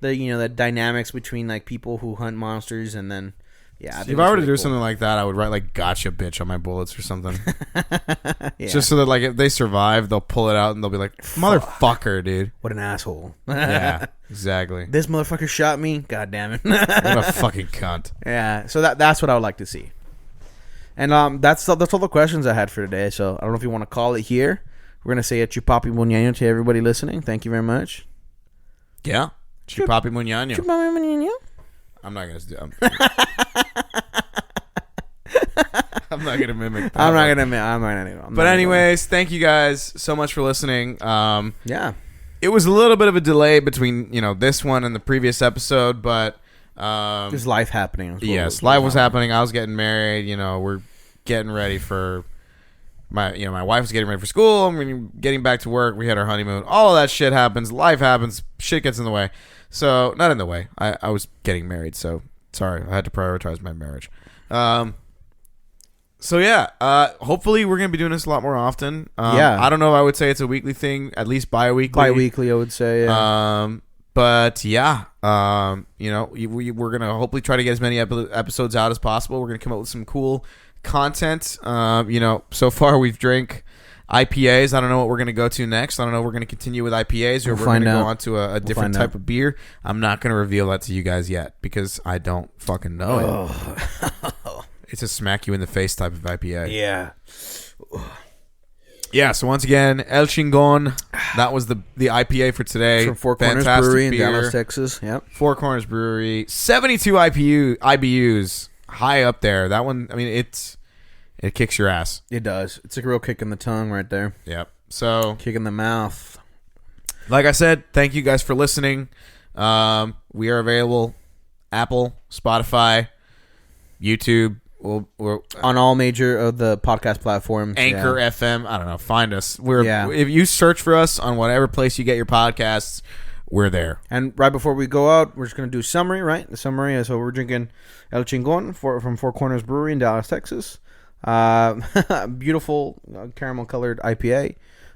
the dynamics between like people who hunt monsters and then. Yeah, if I were to do something like that, I would write like "gotcha, bitch" on my bullets or something. Just so that like if they survive, they'll pull it out and they'll be like, "Motherfucker, dude, what an asshole!" Yeah, exactly. This motherfucker shot me. God damn it! What a fucking cunt. Yeah, so that's what I would like to see. And that's all the questions I had for today. So I don't know if you want to call it here. We're gonna say a chupapi muñeño to everybody listening. Thank you very much. Yeah, chupapi muñeño. Chupapi muñeño. I'm not gonna do. I'm not gonna mimic. I'm not gonna. But anyways, thank you guys so much for listening. Yeah, it was a little bit of a delay between this one and the previous episode, but there's life happening. Yes, life was happening. I was getting married. We're getting ready for my wife was getting ready for school. I'm getting back to work. We had our honeymoon. All of that shit happens. Life happens. Shit gets in the way. So, not in the way. I was getting married, so sorry. I had to prioritize my marriage. So, yeah. Hopefully, we're going to be doing this a lot more often. I don't know if I would say it's a weekly thing. At least bi-weekly. Bi-weekly, I would say, yeah. But, yeah. We're going to hopefully try to get as many episodes out as possible. We're going to come up with some cool content. So far, we've drank IPAs. I don't know what we're going to go to next. I don't know if we're going to continue with IPAs or we're going to go on to a different type of beer. I'm not going to reveal that to you guys yet because I don't fucking know it. It's a smack you in the face type of IPA. Yeah. Yeah, so once again, El Chingon. That was the IPA for today. From Four Corners Brewery in Dallas, Texas. Yep. Four Corners Brewery. 72 IBUs. High up there. That one, I mean, it kicks your ass. It does. It's a real kick in the tongue right there. Yep. So kick in the mouth. Like I said, thank you guys for listening. We are available Apple, Spotify, YouTube. We're on all major of the podcast platforms. Anchor FM. I don't know. Find us. If you search for us on whatever place you get your podcasts, we're there. And right before we go out, we're just going to do a summary, right? The summary is, so we're drinking El Chingon from Four Corners Brewery in Dallas, Texas. Beautiful caramel colored IPA.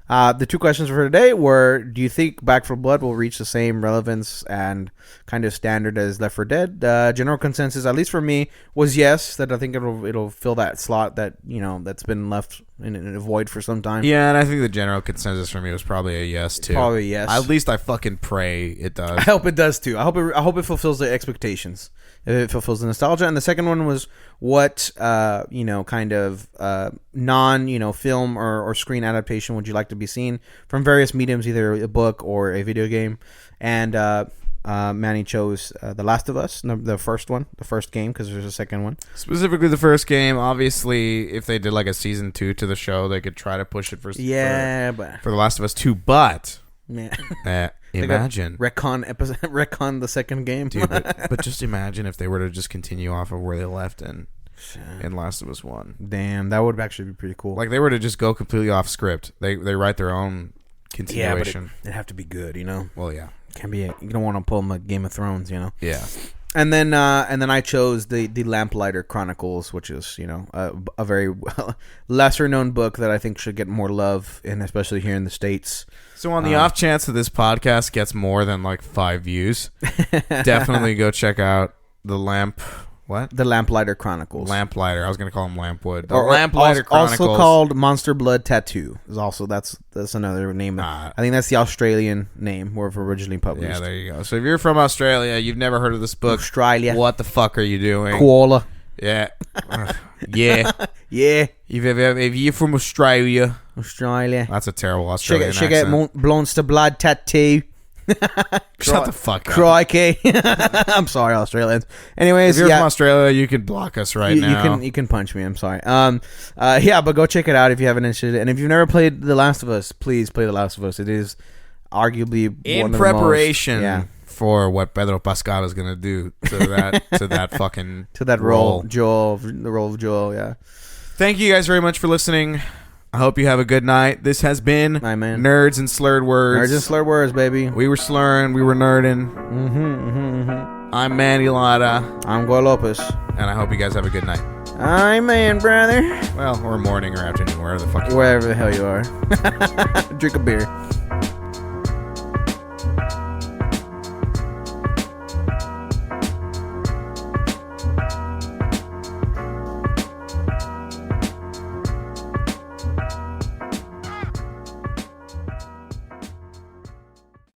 The two questions for today were: do you think Back 4 Blood will reach the same relevance and kind of standard as Left 4 Dead? General consensus, at least for me, was yes. That I think it'll fill that slot that that's been left in a void for some time. Yeah, and I think the general consensus for me was probably a yes too. Probably a yes. At least I fucking pray it does. I hope it does too. I hope it fulfills the expectations. It fulfills the nostalgia. And the second one was what kind of non film or screen adaptation would you like to be seen from various mediums, either a book or a video game. And Manny chose The Last of Us, the first game, because there's a second one. Specifically the first game. Obviously, if they did like a season 2 to the show, they could try to push it for The Last of Us 2. But imagine retcon the second game. Dude, but just imagine if they were to just continue off of where they left in Last of Us 1. Damn, that would actually be pretty cool. Like they were to just go completely off script. They write their own continuation. Yeah, but it'd have to be good, Well, yeah. Can't be. You don't want to pull them like Game of Thrones, Yeah. And then I chose the Lamplighter Chronicles, which is a very lesser known book that I think should get more love, and especially here in the States. So on the off chance that this podcast gets more than like 5 views, definitely go check out the Lamplighter Chronicles. Lamplighter. I was going to call him Lampwood. The or Lamplighter Chronicles. Also called Monster Blood Tattoo. Is also that's another name. I think that's the Australian name where it originally published. Yeah, there you go. So if you're from Australia, you've never heard of this book. Australia. What the fuck are you doing? Koala. Yeah. Yeah. Yeah. If you're from Australia. That's a terrible Australian accent. Check out Monster Blood Tattoo. Shut the fuck up. Crikey. I'm sorry, Australians. Anyways, if you're from Australia, you can block us now. You can punch me. I'm sorry. But go check it out if you haven't interested. And if you've never played The Last of Us, please play The Last of Us. It is arguably in preparation for what Pedro Pascal is gonna do to that fucking to that role, the role of Joel. Yeah. Thank you guys very much for listening. I hope you have a good night. This has been Nerds and Slurred Words. Nerds and Slurred Words, baby. We were slurring. We were nerding. I'm Manny Lotta. I'm Guo Lopez. And I hope you guys have a good night. Amen, brother. Well, or morning or afternoon, wherever the fuck you are. Wherever the hell you are. Drink a beer.